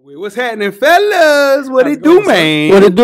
What's happening, fellas? What it do, man? What it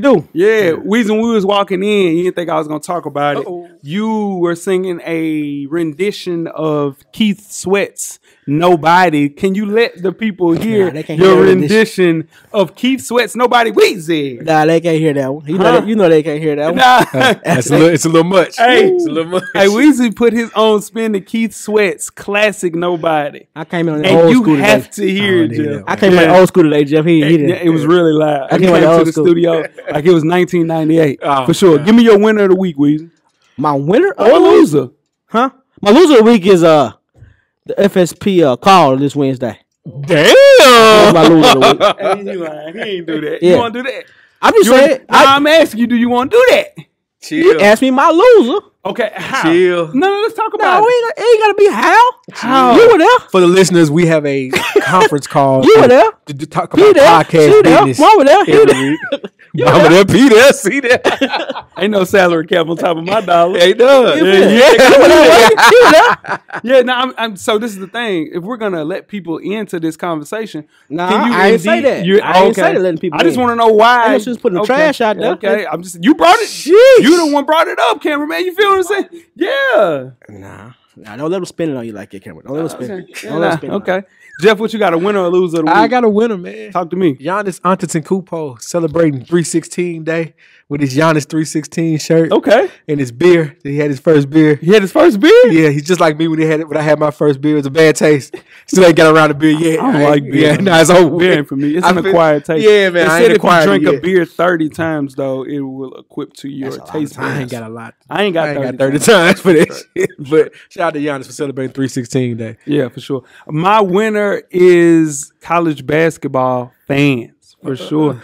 do? Yeah, reason we was walking in, you didn't think I was gonna talk about it. You were singing a rendition of Keith Sweat's "Nobody." Can you let the people hear your rendition of Keith Sweat's "Nobody"? Weezy. Nah, they can't hear that one. You know they can't hear that one. Nah. It's a little much. Hey, it's a little much. Hey, Weezy put his own spin to Keith Sweat's classic "Nobody." I came in on the and old you school have today. to hear it, Jeff. I came in old school today, Jeff. It was really loud. I came to the studio like it was 1998 for sure. God. Give me your winner of the week, Weezy. My winner or loser? Huh? My loser of the week is the FSP call this Wednesday. Damn. That's my loser of the week. Hey, he ain't do that. Yeah. You want to do that? I'm just saying. I'm asking you, do you want to do that? Chill. You ask me my loser. Okay, how? Chill. No, let's talk about it. It ain't got to be how. You were there. For the listeners, we have a conference call. You were there. To talk about podcast business. Mama there. Mama there. P there. See there. Ain't no salary cap on top of my dollar. Ain't done. Yeah. No, so this is the thing. If we're gonna let people into this conversation, I ain't say that. I ain't say that letting people. I just want to know why. I just putting the trash out there. Okay, you brought it. Sheesh. You the one brought it up, cameraman. You feel what I'm saying? Yeah. Nah, don't let them spin it on you like your camera. Don't let them spin it. Don't let them spin it. Okay. Jeff, what you got, a winner or loser of the week? I got a winner, man. Talk to me. Giannis Antetokounmpo celebrating 316 day with his Giannis 316 shirt. Okay. And his beer. He had his first beer. He had his first beer? Yeah, he's just like me when I had my first beer. It was a bad taste. Still ain't got around the beer yet. I don't like beer. Yeah, no, it's over. Beer ain't for me. It's an acquired taste. Yeah, man. They said if you drink a beer 30 times, though, it will equip to your taste buds. I ain't got a lot. I ain't got 30 times for this shit. But shout out to Giannis for celebrating 316 day. Yeah, for sure. My winner is college basketball fans, for sure.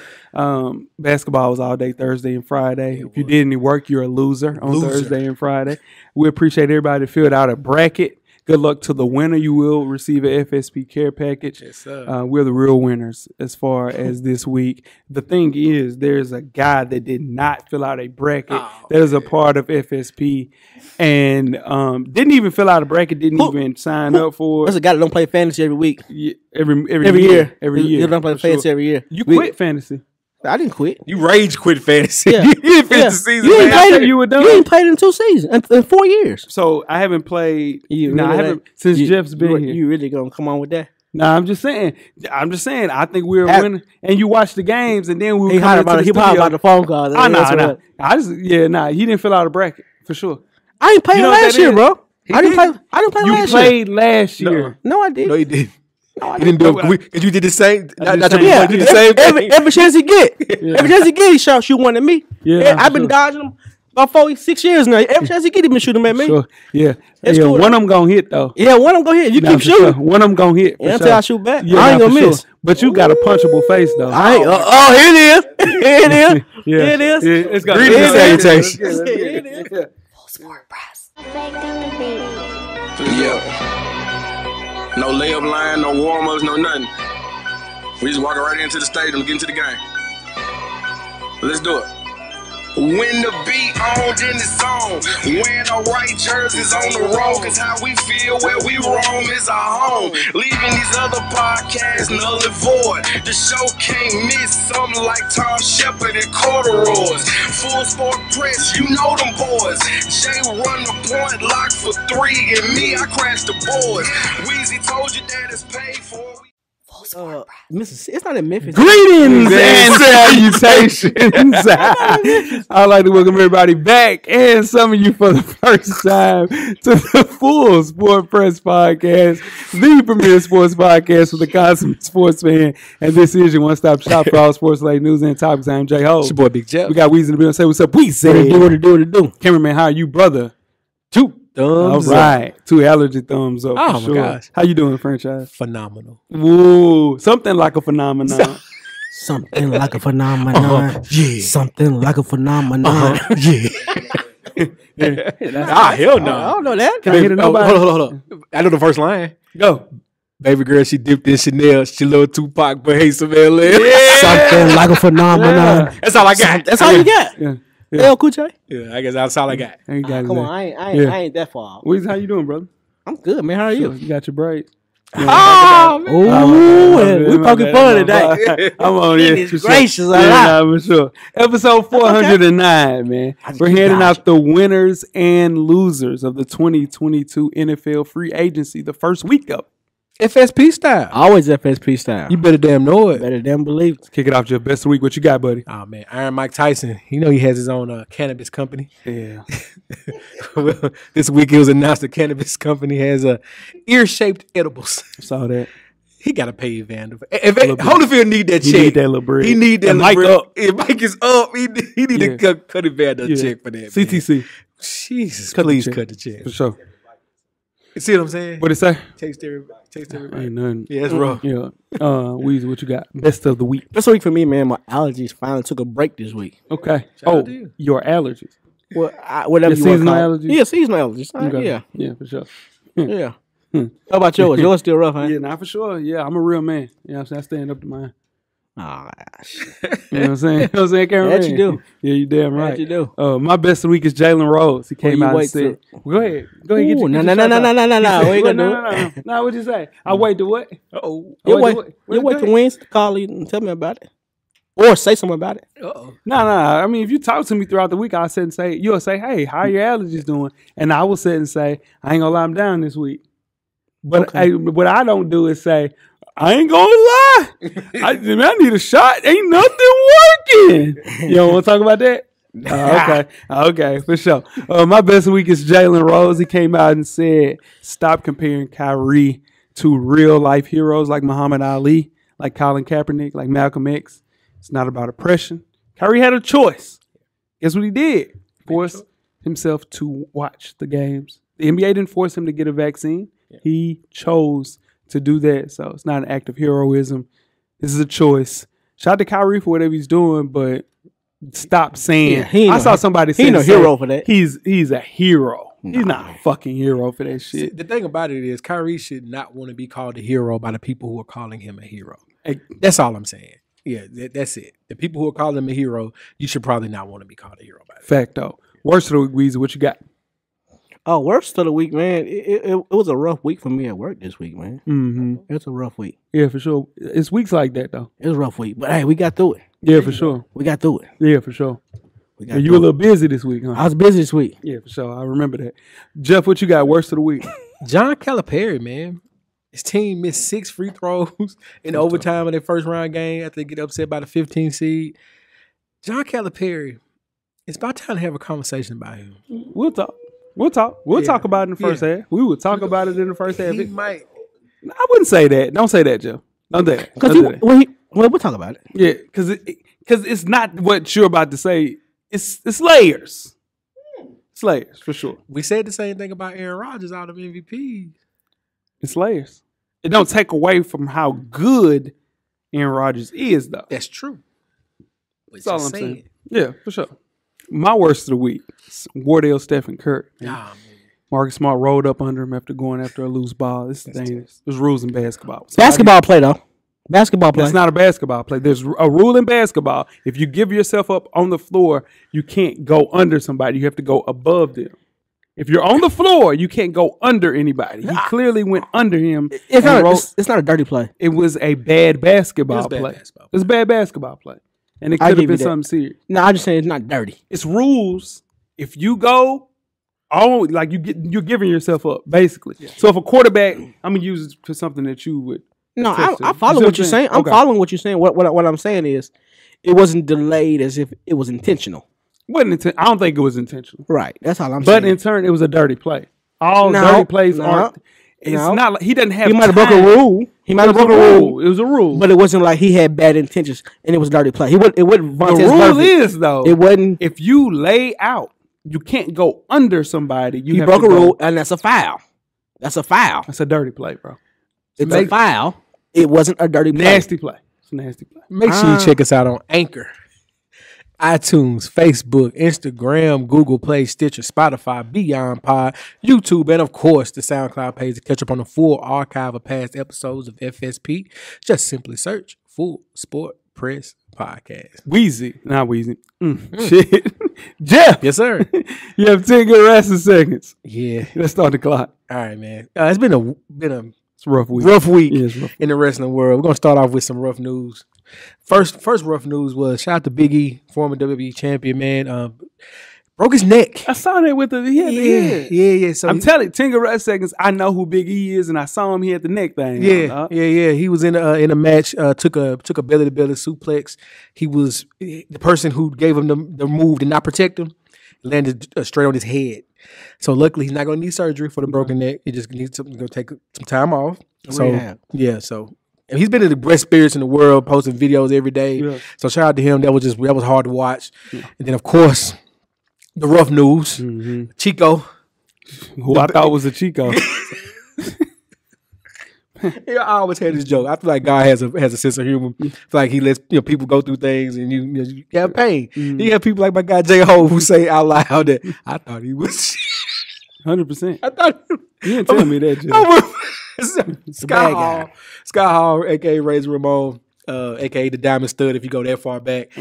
Basketball was all day Thursday and Friday. If you did any work, you're a loser on Thursday and Friday. We appreciate everybody that filled out a bracket. Good luck to the winner. You will receive an FSP care package. Yes, sir. We're the real winners as far as this week. The thing is, there's a guy that did not fill out a bracket that is a part of FSP and didn't even fill out a bracket, didn't even sign up for it. There's a guy that don't play fantasy every week. Yeah, every year. You don't play fantasy every year. You quit fantasy. I didn't quit. You rage quit fantasy. Yeah. You didn't finish the season. You ain't played it. You ain't played in 2 seasons in 4 years. So I haven't played. I haven't since Jeff's been here. You really gonna come on with that? Nah, I'm just saying. I think we're winning. And you watch the games, and then we were coming into the studio. About the phone call. Nah. He didn't fill out a bracket for sure. I ain't played last year, bro. I didn't play last year. You played last year. No, I did. No, you didn't. You didn't do it because you did the same. Did the same thing. Every chance he get, he shoot one at me. Yeah, I've been dodging him about 6 years now. Every chance he get, he been shooting at me. Sure. Yeah, cool, one of them gonna hit though. Yeah, one of them gonna hit. You keep shooting. Sure. One of them gonna hit. Until I shoot back, I ain't gonna miss. But you got a punchable face though. Here it is. Here it is. Here it is. It's got salutation. Full sport press. Yeah. No layup line, no warm-ups, no nothing. We just walking right into the stadium, get into the game. Let's do it. When the beat on, then it's on. Wearing the right jerseys on the road, cause how we feel where we roam is our home. Leaving these other podcasts null and void. The show can't miss something like Tom Shepard and corduroys. Full sport press, you know them boys. Jay run the point, lock for 3, and me, I crash the boards. Weezy told you that it's paid for. It's not in Memphis. Greetings and salutations. I'd like to welcome everybody back and some of you for the first time to the Full Sport Press Podcast, the premier sports podcast for the consummate sports fan. And this is your one-stop shop for all sports-related news and topics. I'm Jay Ho. It's your boy Big Jeff. We got Weezy in the building. Say what's up, Weezy. What it do. Cameraman, how are you, brother? 2 thumbs all right. up. 2 allergy thumbs up. Oh, for sure. my gosh. How you doing, franchise? Phenomenal. Woo. Something like a phenomenon. Something like a phenomenon. Yeah. Something like a phenomenon. Yeah. Hell no. I don't know that. Can I hit it? Hold on. I know the first line. Go. Baby girl, she dipped in Chanel. She love Tupac, but hates some LL. Something like a phenomenon. That's all I got. That's all you got. Yeah. El Kuche? Yeah, I guess that's all I got. Come on, I ain't that far. Weezy, how you doing, brother? I'm good, man. How are you? You got your braids? Oh, man. We poking fun today. I'm on here. Goodness gracious, for sure. Episode 409, man. We're handing out the winners and losers of the 2022 NFL free agency, the first week of FSP style. Always FSP style. You better damn know it. Better damn believe it. Kick it off, Jeff. Best of the week. What you got, buddy? Oh, man. Iron Mike Tyson. You know he has his own cannabis company. Yeah. Well, this week it was announced the cannabis company has ear-shaped edibles. Saw that. He got to pay Evander. Holyfield need that check. He need that little bread. He need that And little Mike bread. up. If Mike is up, he need to cut Evander a check for that. CTC. Man. Jesus, please cut the check. For sure. You see what I'm saying? What it say? Taste everybody. Ain't nothing. Yeah, it's rough. Yeah. Weezy, what you got? Best of the week. This week for me, man, my allergies finally took a break this week. Okay. out to you. Your allergies. Well, whatever Your you want to seasonal call it. allergies? Yeah, seasonal allergies. Okay. Yeah, Yeah, for sure. yeah. How about yours? Yours still rough, huh? Yeah, not for sure. Yeah, I'm a real man. You know what I'm saying? I stand up to mine. Ah, You know what I'm saying? You know what I'm saying, Cameron? That you do. Yeah, you damn right. That you do. My best of the week is Jalen Rose. He came you out and wait said, till- Go ahead. Go ahead. Ooh, Get no. We ain't gonna do it. No, what'd you say? I wait to what? Uh-oh. You wait wait. to what? You wait till Wednesday to call you and tell me about it, or say something about it. Uh-oh. No. I mean, if you talk to me throughout the week, I'll sit and say, you'll say, hey, how your allergies doing? And I will sit and say, I ain't gonna lie, I'm down this week. But what I don't do is say, I ain't gonna lie. I need a shot. Ain't nothing working. You don't want to talk about that? Okay, for sure. My best week is Jalen Rose. He came out and said, stop comparing Kyrie to real life heroes like Muhammad Ali, like Colin Kaepernick, like Malcolm X. It's not about oppression. Kyrie had a choice. Guess what he did? Force himself to watch the games. The NBA didn't force him to get a vaccine. He chose to do that. So it's not an act of heroism. This is a choice. Shout out to Kyrie for whatever he's doing, but stop saying. I saw somebody say he ain't no hero for that. He's a hero. He's not a fucking hero for that shit. The thing about it is Kyrie should not want to be called a hero by the people who are calling him a hero. That's all I'm saying. Yeah, that's it. The people who are calling him a hero, you should probably not want to be called a hero by that. Fact though. Worst of the week, Weezy, what you got? Oh, worst of the week, man. It was a rough week for me at work this week, man. Mm-hmm. It's a rough week. Yeah, for sure. It's weeks like that though. It was a rough week, but hey, we got through it. Yeah, for sure. We got through it. Yeah, for sure. We got And you through were a little busy this week, huh? I was busy this week. Yeah, for sure. I remember that. Jeff, what you got? Worst of the week? John Calipari, man. His team missed 6 free throws in overtime of their first round game after they get upset by the 15 seed. John Calipari, it's about time to have a conversation about him. We'll talk. We'll talk about it in the first half. We will talk about it in the first half. He might. I wouldn't say that. Don't say that, Jeff. Don't say that. Because Don't say that. we'll talk about it. Yeah, because it's not what you're about to say. It's layers. It's layers for sure. We said the same thing about Aaron Rodgers out of MVP. It's layers. It don't take away from how good Aaron Rodgers is, though. That's true. That's all I'm saying. Yeah, for sure. My worst of the week, Wardell Stephen Kirk. Ah, man. Marcus Smart rolled up under him after going after a loose ball. This is dangerous. There's rules in basketball. Basketball play, though. Basketball play. That's not a basketball play. There's a rule in basketball. If you give yourself up on the floor, you can't go under somebody. You have to go above them. If you're on the floor, you can't go under anybody. He clearly went under him. It's not a dirty play. It was a bad basketball play. It was a bad basketball play. And it could have been something serious. No, I'm just saying it's not dirty. It's rules. If you go, you're giving yourself up, basically. Yeah. So if a quarterback, I'm gonna use it for something that you would. No, I follow what you're saying. I'm following what you're saying. What I'm saying is, it wasn't delayed as if it was intentional. I don't think it was intentional. Right. That's all I'm saying. But in turn, it was a dirty play. All dirty plays aren't. It's not like he doesn't have. He might have broke a rule. He might have broke a rule. It was a rule, but it wasn't like he had bad intentions and it was a dirty play. It wasn't. The rule is though, it wasn't. If you lay out, you can't go under somebody. He broke a rule, and that's a foul. That's a foul. That's a dirty play, bro. It's a foul. It wasn't a dirty play. Nasty play. It's a nasty play. Make sure you check us out on Anchor, iTunes, Facebook, Instagram, Google Play, Stitcher, Spotify, Beyond Pod, YouTube, and of course the SoundCloud page to catch up on the full archive of past episodes of FSP. Just simply search Full Sport Press Podcast. Weezy. Not Weezy. Shit. Jeff. Yes, sir. You have 10 good resting seconds. Yeah. Let's start the clock. All right, man. It's been a It's a rough week. Rough week Yeah, it's rough. in the wrestling world. We're gonna start off with some rough news. First rough news was shout out to Big E, former WWE champion, man. Broke his neck. I saw that with the Yeah. So I'm telling you, 10 rest seconds. I know who Big E is, and I saw him. He had the neck thing. Yeah. He was in a match. Took a belly to belly suplex. He was the person who gave him the move did not protect him. Landed straight on his head. So luckily, he's not going to need surgery for the broken neck. He just needs to go take some time off. So So and he's been in the best spirits in the world, posting videos every day. Yeah. So shout out to him. That was hard to watch. Yeah. And then of course, the rough news, Chico, who I thought was a Chico. I always had this joke. I feel like God has a sense of humor. I feel like he lets people go through things and you have pain. You have people like my guy J Ho who say out loud that I thought he was 100%. I thought you didn't tell me that, Joe. Scott Hall, aka Razor Ramon, aka the Diamond Stud, if you go that far back,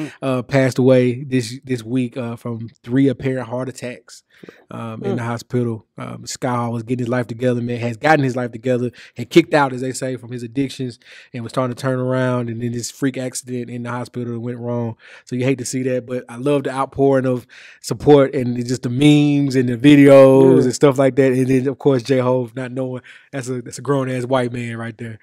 passed away this week from 3 apparent heart attacks in the hospital. Scott Hall was getting his life together, man, has gotten his life together, had kicked out, as they say, from his addictions and was starting to turn around, and then this freak accident in the hospital went wrong. So you hate to see that, but I love the outpouring of support and just the memes and the videos and stuff like that. And then, of course, J-Ho not knowing that's a grown-ass white man right there.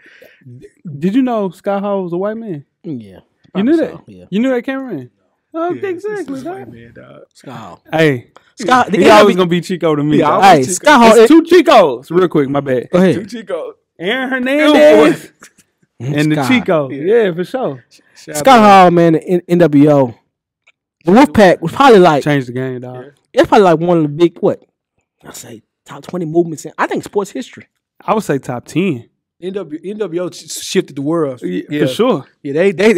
Did you know Scott Hall was a white man? Yeah. You knew that? Yeah. You knew that, Cameron? Oh, Yeah, exactly. white man, dog. Scott. Hey, Scott, he always gonna be Chico to me. Hey, Scott Hall. It's 2 Chicos. Real quick, my bad. Go ahead. 2 Chicos. Aaron Hernandez and the Chico. Yeah, for sure. Scott Hall, man, the NWO. The Wolfpack was probably like changed the game, dog. Yeah. It's probably like one of the big top 20 movements in sports history. I would say top 10. NWO shifted the world. For sure. Yeah, they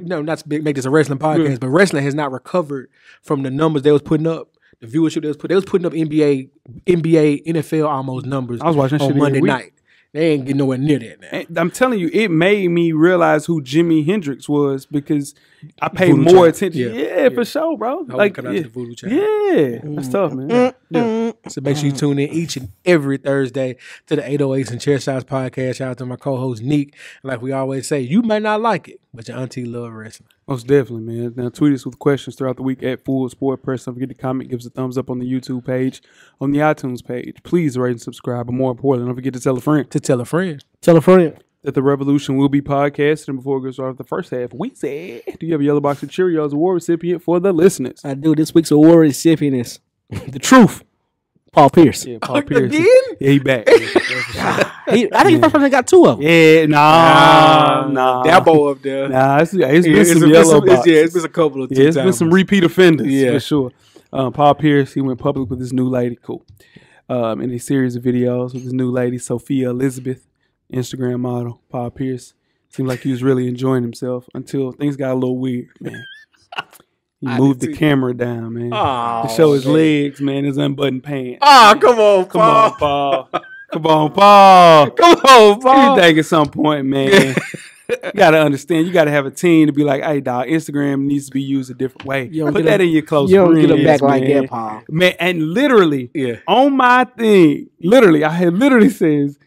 not to make this a wrestling podcast, but wrestling has not recovered from the numbers they was putting up. The viewership they was putting up NBA, NFL almost numbers. I was watching on shit Monday night. They ain't getting nowhere near that now. And I'm telling you, it made me realize who Jimi Hendrix was because I paid more attention. Yeah, for sure, bro. Like, that's tough, man. So make sure you tune in each and every Thursday to the 808s and Chair Shots podcast. Shout out to my co-host Neek. And like we always say, you may not like it, but your auntie love wrestling. Most definitely, man. Now tweet us with questions throughout the week at Full Sport Press. Don't forget to comment, give us a thumbs up on the YouTube page, on the iTunes page. Please rate and subscribe. But more importantly, don't forget to tell a friend. Tell a friend. Tell a friend. That the revolution will be podcasted. And before we get started with the first half, Weezy, do you have a yellow box of Cheerios award recipient for the listeners? I do. This week's award recipient is the truth. Paul Pierce. Yeah, Paul Pierce. Again? Yeah, he back. I think the first person got 2 of them. Yeah, nah. That boy up there. Nah, it's been some yellow boxes. Yeah, it's been a couple of times. Yeah, it's been some repeat offenders, for sure. Paul Pierce, he went public with his new lady. Cool. In a series of videos with his new lady, Sophia Elizabeth, Instagram model, Paul Pierce. Seemed like he was really enjoying himself until things got a little weird, man. He moved the camera down, man, to show his legs, man, his unbuttoned pants. Come on, Paul. Come on, Paul. You think at some point, man, you got to understand, you got to have a team to be like, hey, dog, Instagram needs to be used a different way. Put that in your close friends, You don't get them back like that, Paul. Man, and literally, on my thing, I had literally says,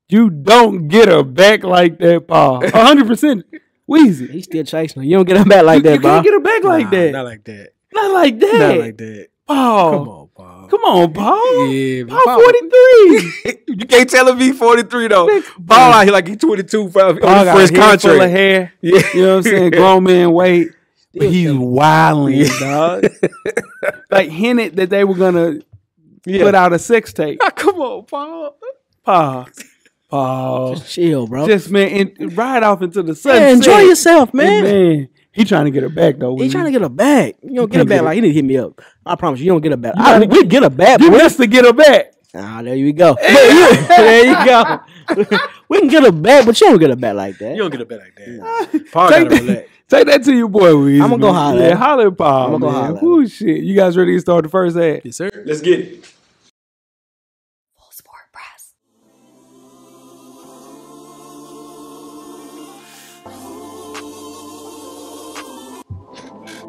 you don't get her back like that, Paul. 100%. Weezy. He's still chasing her. You don't get her back like that, Paul. You can't get her back like that. Not like that. Not like that. Not like that. Paul. Come on, Paul. Yeah, Paul 43. You can't tell him he's 43 though. Paul out here like he's 22 on his first contract. Full of hair. Yeah. You know what I'm saying? Grown man weight. But he's wilding, dog. Like hinted that they were gonna put out a sex tape. Come on, Paul. Just chill, bro. Just, man, ride off into the sunset. Yeah, enjoy yourself, man. Man, he trying to get her back, though. He trying to get her back. You don't get her back. Like, he need to hit me up. I promise you don't get her back. We get her back. You must to get her back. There you go. There you go. We can get her back, but you don't get her back like that. You don't get her back like that. Paul gotta relax. Take that to your boy, Weezy. I'm going to go holler. Yeah, holler at Paul, I'm going to go holler. Ooh, shit. You guys ready to start the first half? Yes, sir. Let's get it. Full Sport Press.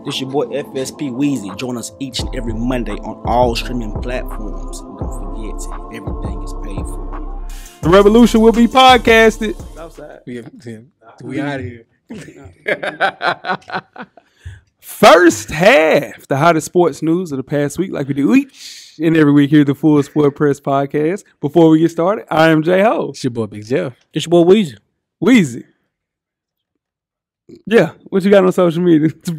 This your boy FSP Weezy. Join us each and every Monday on all streaming platforms. And don't forget, everything is paid for. The revolution will be podcasted. Outside. We out of here. First half, the hottest sports news of the past week, like we do each and every week here at the Full Sport Press Podcast. Before we get started, I am J-Ho. It's your boy Big Jeff. It's your boy Weezy. Weezy. Yeah, what you got on social media? What's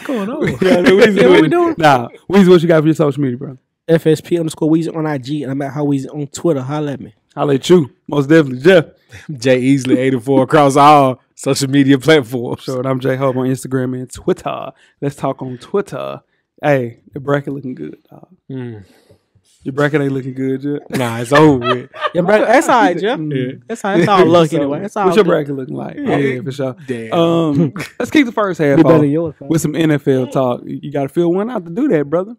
going on? What we doing? Nah, Weezy, what you got for your social media, bro? FSP_Weezy on IG, and I'm at How Weezy on Twitter. Holla at me. I'll let you. Most definitely, Jeff. Jay Easley 84 across all social media platforms. Sure, I'm J-Ho on Instagram and Twitter. Let's talk on Twitter. Hey, the bracket looking good, dog. Your bracket ain't looking good, Jeff. Nah, it's over with. Yeah, that's all right, Jeff. Yeah. That's all luck anyway. That's all. What's your good. bracket looking like? Yeah, for sure. Damn. Let's kick the first half Be better off than yours, with some NFL talk. You got to fill one out to do that, brother.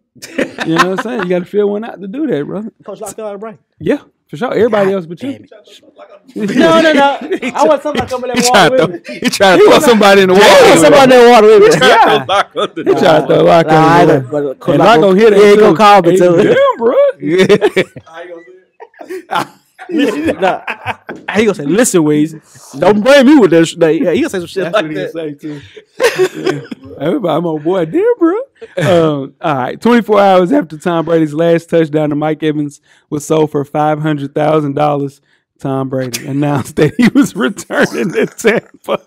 You know what I'm saying? You got to fill one out to do that, brother. Coach locked out of break. Yeah, for sure. Everybody else but you. No. I want somebody coming in that water with me. He want somebody in the water. I want somebody in that water with me. He tried to throw lock on the water. And not gonna hit it. He ain't gonna call me too. Damn, bro. Nah, he gonna say, "Listen, Weezy, don't blame me with this." He gonna say some shit That's like what he that. say too. Yeah. Everybody, my boy, damn, bro. All right, 24 hours after Tom Brady's last touchdown to Mike Evans was sold for $500,000. Tom Brady announced that he was returning to Tampa.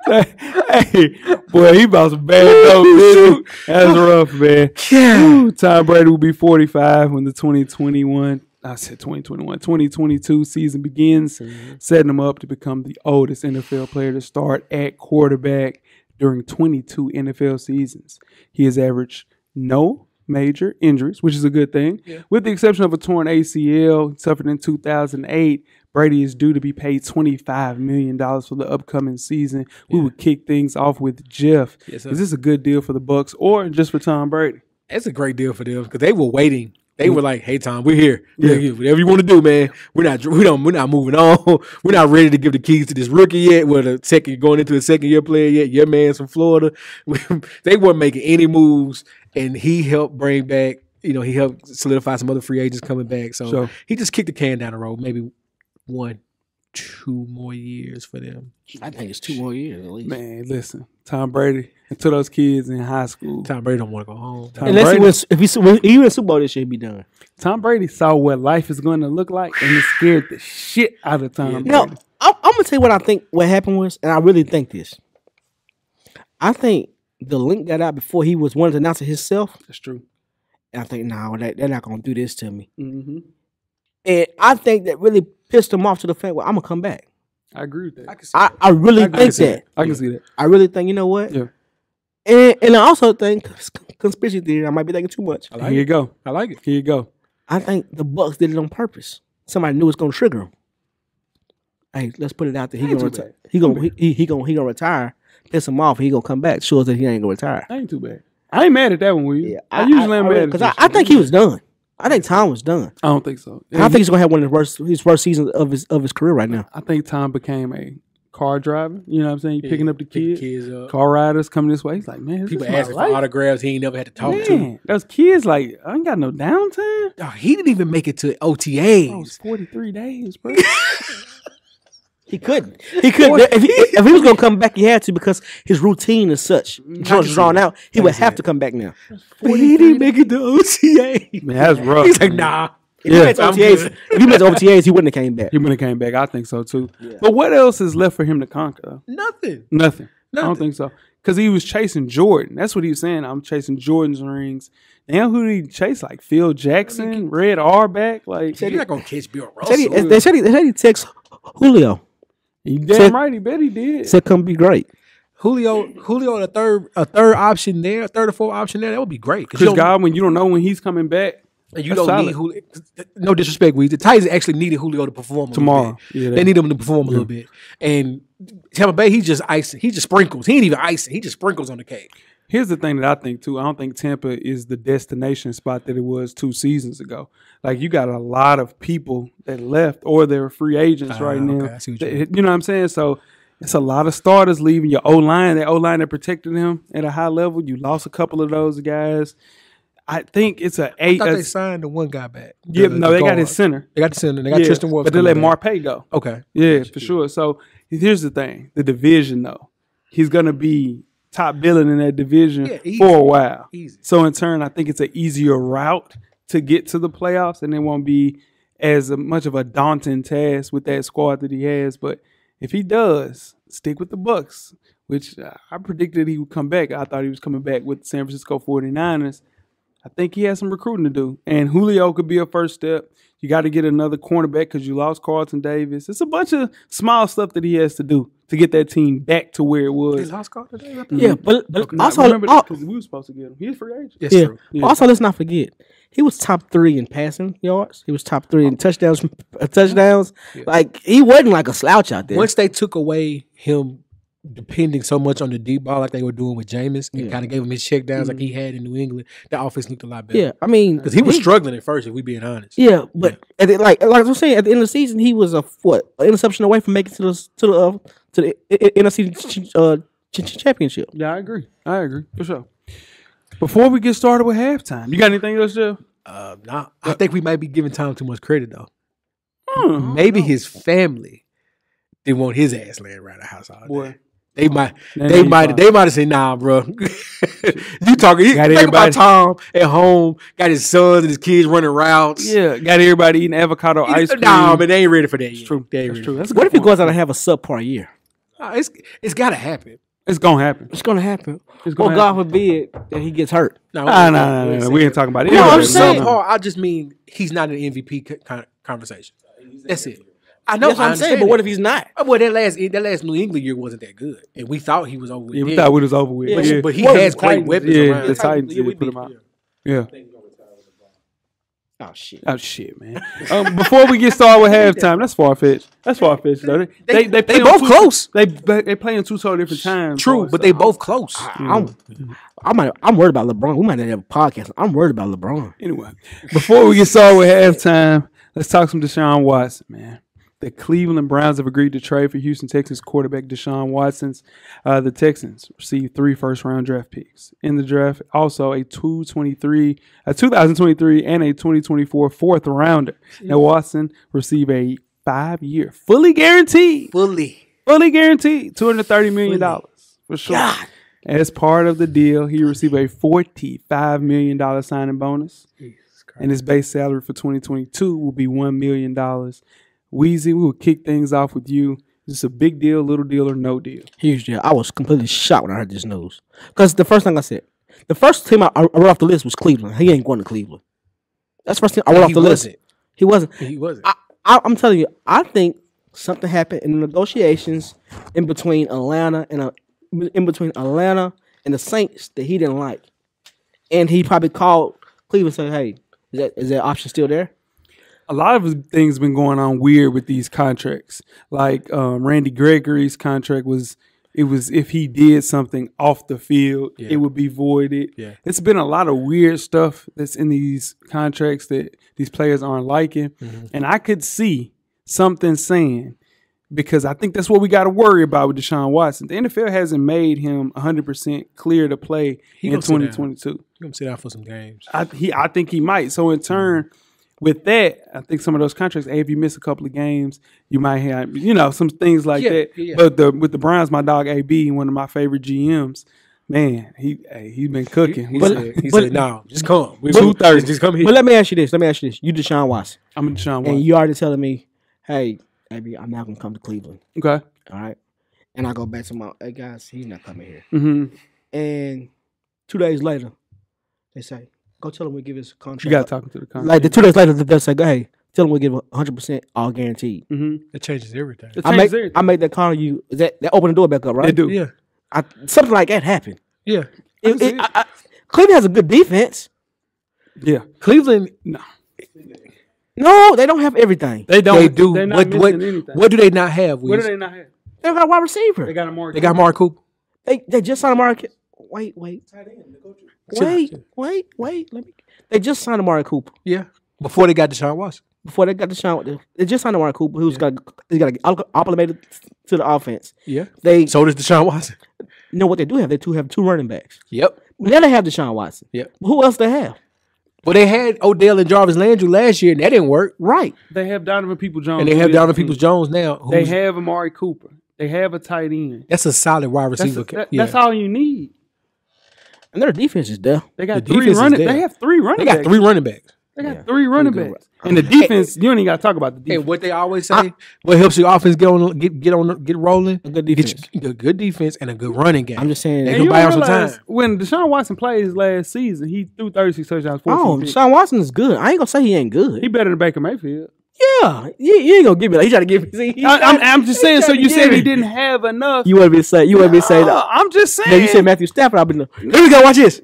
Hey, boy, he bought some bad dope, dude. That's rough, man. Ooh, Tom Brady will be 45 when the 2022 season begins, setting him up to become the oldest NFL player to start at quarterback during 22 NFL seasons. He has averaged no major injuries, which is a good thing. Yeah. With the exception of a torn ACL suffered in 2008, Brady is due to be paid $25 million for the upcoming season. We would kick things off with Jeff. Yes, is this a good deal for the Bucs or just for Tom Brady? It's a great deal for them because they were waiting. They were like, "Hey, Tom, we're here. We're here. Whatever you want to do, man. We're not moving on. We're not ready to give the keys to this rookie yet. We're going into a second year player yet. Your man's from Florida." They weren't making any moves, and he helped bring back. He helped solidify some other free agents coming back. So he just kicked the can down the road. Maybe 1-2 more years for them. I think it's 2 more years at least. Man, listen, Tom Brady and to those kids in high school. Tom Brady don't want to go home. Unless he wins Super Bowl, this shit be done. Tom Brady saw what life is going to look like, and it scared the shit out of Tom Brady. No, I'm gonna tell you what I think. What happened was, and I really think this. I think the link got out before he was wanting to announce it himself. That's true. And I think, no, they're not gonna do this to me. Mm-hmm. And I think that really pissed him off to the fact, well, I'm gonna come back. I agree with that. I really think that. I can see that. I really think, you know what? Yeah. And I also think conspiracy theory. I might be thinking too much. Here you go. I like it. Here you go. I think the Bucs did it on purpose. Somebody knew it's gonna trigger him. Hey, let's put it out there. He gonna retire. He gonna retire. Piss him off. He gonna come back. Shows that he ain't gonna retire. That ain't too bad. I ain't mad at that one, will you? Yeah, I usually am mad because I think he was done. I think Tom was done. I don't think so. I think he's gonna have one of his worst seasons of his career right now. I think Tom became a car driver. You know what I'm saying? Picking up the kids up. Car riders coming this way. He's like, man, people asking for autographs. He ain't never had to talk to. Those kids, like, I ain't got no downtime. Oh, he didn't even make it to OTAs. Oh, it's 43 days, bro. He couldn't. If he was gonna come back, he had to because his routine is such drawn out. He would have to come back now. He didn't make it to OTA. Man, that's rough. He's like, nah. If he went to OTAs, he wouldn't have came back. He wouldn't have came back. I think so too. Yeah. But what else is left for him to conquer? Nothing. I don't think so. Because he was chasing Jordan. That's what he was saying. I'm chasing Jordan's rings. Now who did he chase? Like Phil Jackson, Red Auerbach? Like, you're not gonna catch Bill Russell. They said he text Julio. He damn right. He bet he did. Said come be great. Julio, a third option there, a third or fourth option there. That would be great. Chris Godwin, you don't know when he's coming back. And you don't need Julio. No disrespect, the Titans actually needed Julio to perform tomorrow. Yeah, they need him to perform a little bit. And Tampa Bay, he just icing. He just sprinkles. He ain't even icing. He just sprinkles on the cake. Here's the thing that I think too. I don't think Tampa is the destination spot that it was 2 seasons ago. Like, you got a lot of people that left or they're free agents right now. Okay, I see what you mean. You know what I'm saying? So it's a lot of starters leaving. Your O-line, that O-line that protected him at a high level, you lost a couple of those guys. I think it's a I eight. thought they signed the one guy back. Yeah, no, they got his center. They got the center. They got Tristan Wirfs. but they let Marpay go. Okay. Yeah, for sure. So here's the thing: the division, though, he's gonna be top billing in that division for a while. Easy. So in turn, I think it's an easier route to get to the playoffs, and it won't be as much of a daunting task with that squad that he has. But if he does stick with the Bucks, which I predicted he would come back, I thought he was coming back with the San Francisco 49ers. I think he has some recruiting to do. And Julio could be a first step. You got to get another cornerback because you lost Carlton Davis. It's a bunch of small stuff that he has to do to get that team back to where it was. He lost Carlton Davis? Yeah, but also remember because we were supposed to get him. He's a free agent. Yes, yeah. true. Yeah. Also, let's not forget he was top 3 in passing yards. He was top 3 in touchdowns. Like he wasn't like a slouch out there. Once they took away him depending so much on the deep ball like they were doing with Jameis and kind of gave him his check downs like he had in New England, the offense looked a lot better. Yeah, I mean, Because he was struggling at first, if we being honest. Yeah, but like I'm saying, at the end of the season, he was an interception away from making to the NFC championship. Yeah, I agree. For sure. Before we get started with halftime, you got anything else, Jeff? Nah, I think we might be giving Tom too much credit though. Maybe his family didn't want his ass laying around the house all day. Boy. They might have said, nah, bro. You talking? Got Think about everybody- Tom at home, got his sons and his kids running routes. Yeah, got everybody eating avocado ice cream. Nah, man, they ain't ready for that yet. True. They ain't That's ready. true. That's a What good if he point. goes out and have a subpar year? Nah, it's got to happen. It's gonna happen. It's gonna happen. It's Or gonna God forbid that he gets hurt. No. We ain't talking about it. No, I'm Anyway, saying- Subpar, I just mean he's not in the MVP conversation. That's it. I know. That's what I'm saying. But what if he's not? Well, that last New England year wasn't that good, and we thought he was over with. Yeah, we then. thought it was over with. Yeah, Yeah, But he What has was great Titans? weapons yeah, around. the Titans Yeah, we did put beat him out. them. Yeah. Oh shit. Oh shit, man. Before we get started with halftime, that's far fetched. That's far fetched. Though. They play both on close. They play in two totally different times. True, boy, but so- they both close. I'm worried about LeBron. We might not have a podcast. I'm worried about LeBron. Anyway, before we get started with halftime, let's talk some Deshaun Watson, man. The Cleveland Browns have agreed to trade for Houston Texans quarterback Deshaun Watson. The Texans received 3 first-round draft picks in the draft. Also, a 2023 and a 2024 fourth rounder. Now, Watson received a 5-year, fully guaranteed, $230 million for sure. God. As part of the deal, he received a $45 million signing bonus. And his base salary for 2022 will be $1 million. Weezy, we will kick things off with you. Is this a big deal, little deal, or no deal? Huge deal. I was completely shocked when I heard this news. Because the first thing I said, the first team I wrote off the list was Cleveland. He ain't going to Cleveland. That's the first thing I wrote off the list. He wasn't. He wasn't. I'm telling you, I think something happened in the negotiations in between Atlanta and the Saints that he didn't like, and he probably called Cleveland and said, "Hey, is that option still there?" A lot of things been going on weird with these contracts. Like Randy Gregory's contract was if he did something off the field, it would be voided. Yeah. It's been a lot of weird stuff that's in these contracts that these players aren't liking. And I could see something saying, because I think that's what we got to worry about with Deshaun Watson. The NFL hasn't made him 100% clear to play in gonna sit down. 2022. You're going to sit down for some games. I think he might. So in turn, with that, I think some of those contracts, if you miss a couple of games, you might have, some things like that. Yeah. But with the Browns, my dog AB, one of my favorite GMs, man, he's been cooking. He said, no, just come. We 2:30. Just come here. But let me ask you this. You Deshaun Watson, I'm a Deshaun and Watson. you already telling me, "Hey, baby, I'm not gonna come to Cleveland." Okay. All right, and I go back to my hey guys, he's not coming here. Mm-hmm. And 2 days later, they say, "Go tell him we give his contract." You got to talk to the contract. Like the 2 days later, they'll say, "Hey, tell him we give 100% all guaranteed." Mm-hmm. It changes everything. It I changes make everything. that call. You that open the door back up, right? They do. Yeah. Something like that happened. Yeah. Cleveland has a good defense. Yeah. Cleveland, No, they don't have everything. They don't. they do. They're not What missing anything. do they not have? What do Weez? they not have? They got a wide receiver. They got a more. They got Mark Cooper. They just signed Amari. Wait. They just signed Amari Cooper Yeah. Before they got Deshaun Watson. before they got Deshaun. They just signed Amari Cooper, who's got to get acclimated to the offense. Yeah. They So does Deshaun Watson. know what they do have. They have 2 running backs. Yep. Now they have Deshaun Watson. Yep. Who else they have? Well, they had Odell and Jarvis Landry last year, and that didn't work. Right. They have Donovan Peoples-Jones. And they have Donovan Peoples-Jones now. They have Amari Cooper. They have a tight end. That's a solid wide receiver. That's all you need. And their defense is there. They got three running. They have three running backs. They got 3 running backs. They got 3 running backs. And the defense, you don't even got to talk about the defense. And what they always say, what helps your offense get rolling? A good defense. A good defense and a good running game. I'm just saying. They can buy on some time. When Deshaun Watson played his last season, he threw 36 touchdowns. Deshaun Watson is good. I ain't gonna say he ain't good. He better than Baker Mayfield. Yeah, you ain't gonna give me that. He trying to give me. I'm just saying. So you said he didn't have enough. You want me to say? You want me to say that? I'm just saying. No, you said Matthew Stafford. I'll be here we go. Watch this.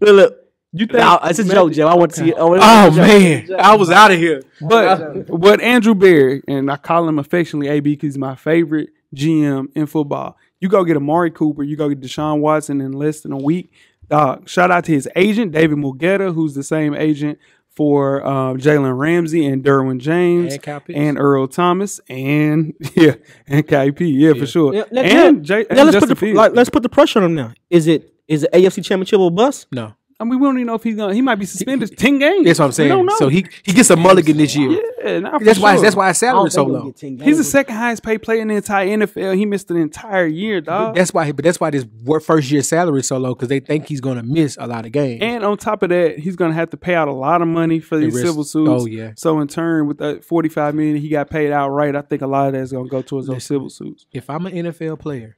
Look. You think it's a joke, Joe? I want to see. Oh man, I was out of here. But Andrew Berry, and I call him affectionately AB because he's my favorite GM in football. You go get Amari Cooper, you go get Deshaun Watson in less than a week. Shout out to his agent, David Mulgeta, who's the same agent for Jalen Ramsey and Derwin James and Earl Thomas and KP, for sure. Let's put the pressure on him now. Is it AFC Championship or bust? No. I mean, we don't even know if he's gonna. He might be suspended 10 games. That's what I'm saying. We don't know. So he gets a mulligan this year. Yeah, that's why his salary is so low. He's the second highest paid player in the entire NFL. He missed an entire year, dog. But that's why this first year salary is so low because they think he's gonna miss a lot of games. And on top of that, he's gonna have to pay out a lot of money for these civil suits. Oh yeah. So in turn, with that $45 million he got paid outright, I think a lot of that is gonna go towards those civil suits. If I'm an NFL player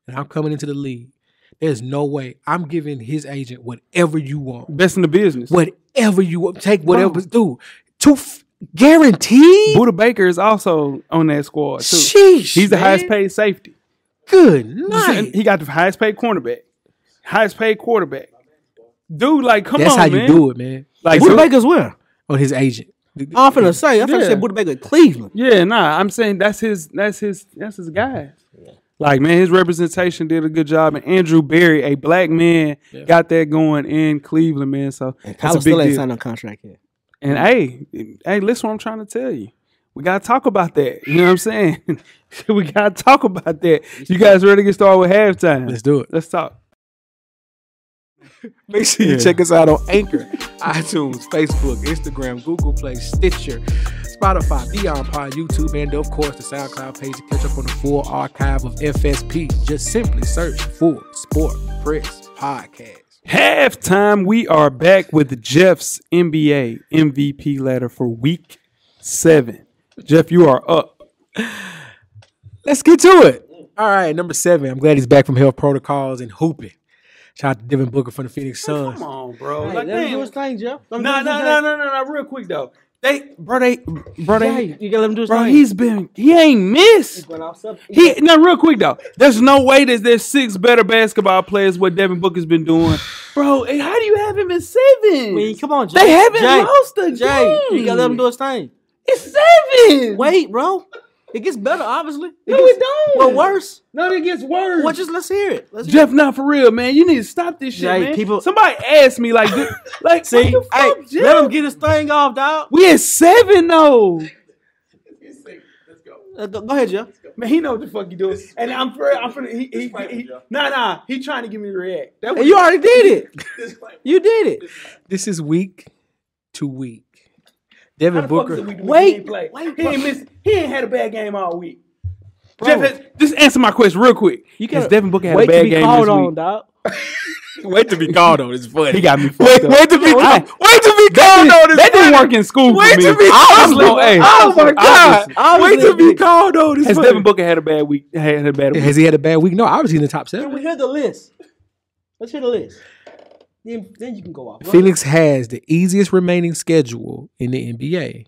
and I'm coming into the league, there's no way I'm giving his agent whatever you want. Best in the business. Whatever you want. Take whatever. Dude. Guaranteed? Buda Baker is also on that squad, too. Sheesh, he's the highest paid safety. Good night. He got the highest paid cornerback. Highest paid quarterback. Dude, like, come on, man. That's how you do it, man. Like, Buda Baker's where? On his agent. I'm finna say. I said Buda Baker Cleveland. Yeah, nah. I'm saying that's his guy. Like, man, his representation did a good job. And Andrew Berry, a black man, got that going in Cleveland, man. So and Kyler still ain't signed no contract yet. And hey, listen what I'm trying to tell you. We got to talk about that. You know what I'm saying? We got to talk about that. You guys ready to get started with halftime? Let's do it. Let's talk. Make sure you check us out on Anchor, iTunes, Facebook, Instagram, Google Play, Stitcher, Spotify, Beyond Pod, YouTube, and of course the SoundCloud page to catch up on the full archive of FSP. Just simply search for Sport Press Podcast. Halftime, we are back with Jeff's NBA MVP ladder for Week 7. Jeff, you are up. Let's get to it. All right, number 7. I'm glad he's back from health protocols and hooping. Shout out to Devin Booker from the Phoenix Suns. Come on, bro. Hey, let him do his thing, Jeff. No. Real quick though. You gotta let him do his thing. He ain't missed. Real quick though. There's no way that there's 6 better basketball players what Devin Booker's been doing. Bro, how do you have him in 7? I mean, come on, Jay. They haven't lost a game. You gotta let him do his thing. It's 7. Wait, bro. It gets better, obviously. It don't. Well, worse. No, it gets worse. Well, just let's hear it. Jeff, not for real, man. You need to stop this shit, man. Somebody asked me, like, see, what the fuck, Jeff? Let him get his thing off, dog. We at 7, though. Go ahead, Jeff. Man, he know what the fuck you doing. And I'm he trying to get me to react. You already did it. You did it. This is week to week. Devin Booker. Wait. He ain't had a bad game all week. Jeff, just answer my question real quick. Has Devin Booker had a bad game this week? Dog. Wait to be called on. It's funny. He got me fucked up. Wait to be called on. That didn't work in school for me. Oh my God. Wait to be called on. Has Devin Booker had a bad week? Has he had a bad week? No, obviously in the top 7. Can we hear the list? Let's hear the list. Then you can go off. Phoenix has the easiest remaining schedule in the NBA,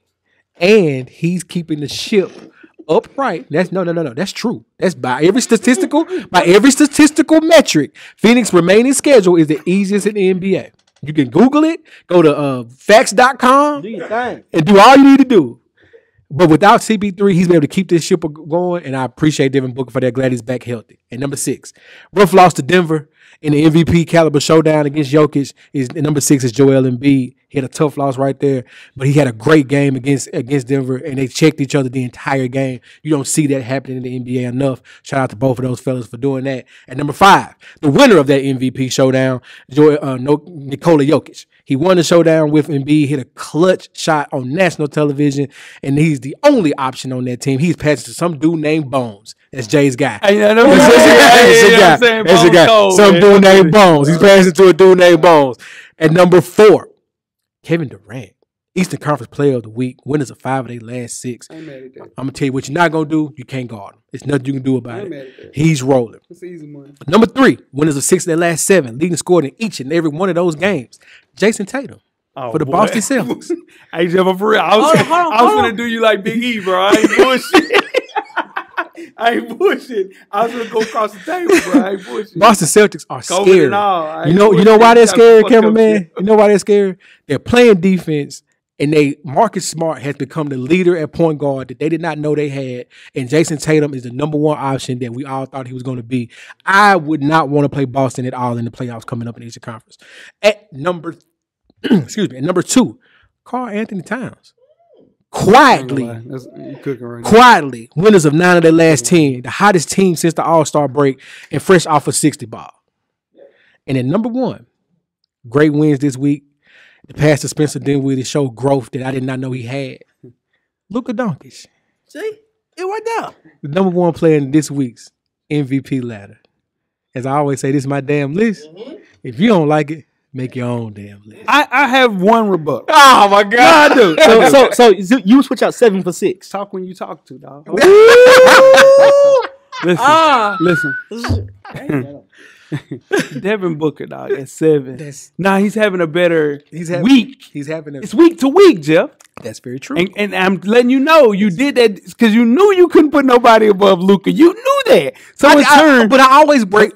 and he's keeping the ship upright. That's no. That's true. That's by every statistical metric. Phoenix remaining schedule is the easiest in the NBA. You can Google it. Go to facts.com. Do your thing and do all you need to do. But without CP3, he's been able to keep this ship going, and I appreciate Devin Booker for that. Glad he's back healthy. And number 6, rough loss to Denver in the MVP caliber showdown against Jokic. Number 6 is Joel Embiid. He had a tough loss right there, but he had a great game against Denver, and they checked each other the entire game. You don't see that happening in the NBA enough. Shout out to both of those fellas for doing that. At number 5, the winner of that MVP showdown, Nikola Jokic. He won the showdown with Embiid, hit a clutch shot on national television, and he's the only option on that team. He's passing to some dude named Bones. That's Jay's guy. That's the guy. Some dude named Bones. He's passing to a dude named Bones. At number 4, Kevin Durant, Eastern Conference Player of the Week, winners of 5 of their last 6. I'm gonna tell you what you're not gonna do. You can't guard him. There's nothing you can do about it. He's rolling. It's easy money. Number 3, winners of 6 of their last 7, leading scored in each and every one of those games. Jason Tatum for the Boston Celtics. Hey, Jeff, I'm for real. I was gonna do you like Big E, bro. I ain't bullshit. I ain't bullshit. I was gonna go across the table, bro. I ain't bullshit. Boston Celtics are COVID scared. and all. You know why they're scared, cameraman? You know why they're scared? They're playing defense, and Marcus Smart has become the leader at point guard that they did not know they had. And Jason Tatum is the number 1 option that we all thought he was going to be. I would not want to play Boston at all in the playoffs coming up in the Eastern Conference. At number 2, Karl Anthony Towns. Quietly, winners of 9 of their last 10, the hottest team since the All-Star break, and fresh off a 60 ball. And at number 1, great wins this week. The pass to Spencer Dinwiddie showed growth that I did not know he had. Luka Doncic. See? It worked out. The number 1 player in this week's MVP ladder. As I always say, this is my damn list. If you don't like it, make your own damn list. I have one rebuttal. Oh my God, I do. So you switch out 7 for 6. Talk when you talk to, dog. Listen. Devin Booker, dog, at 7. He's having a better week. It's week to week, Jeff. That's very true. And I'm letting you know you did that because you knew you couldn't put nobody above Luka. You knew that. So but I always rate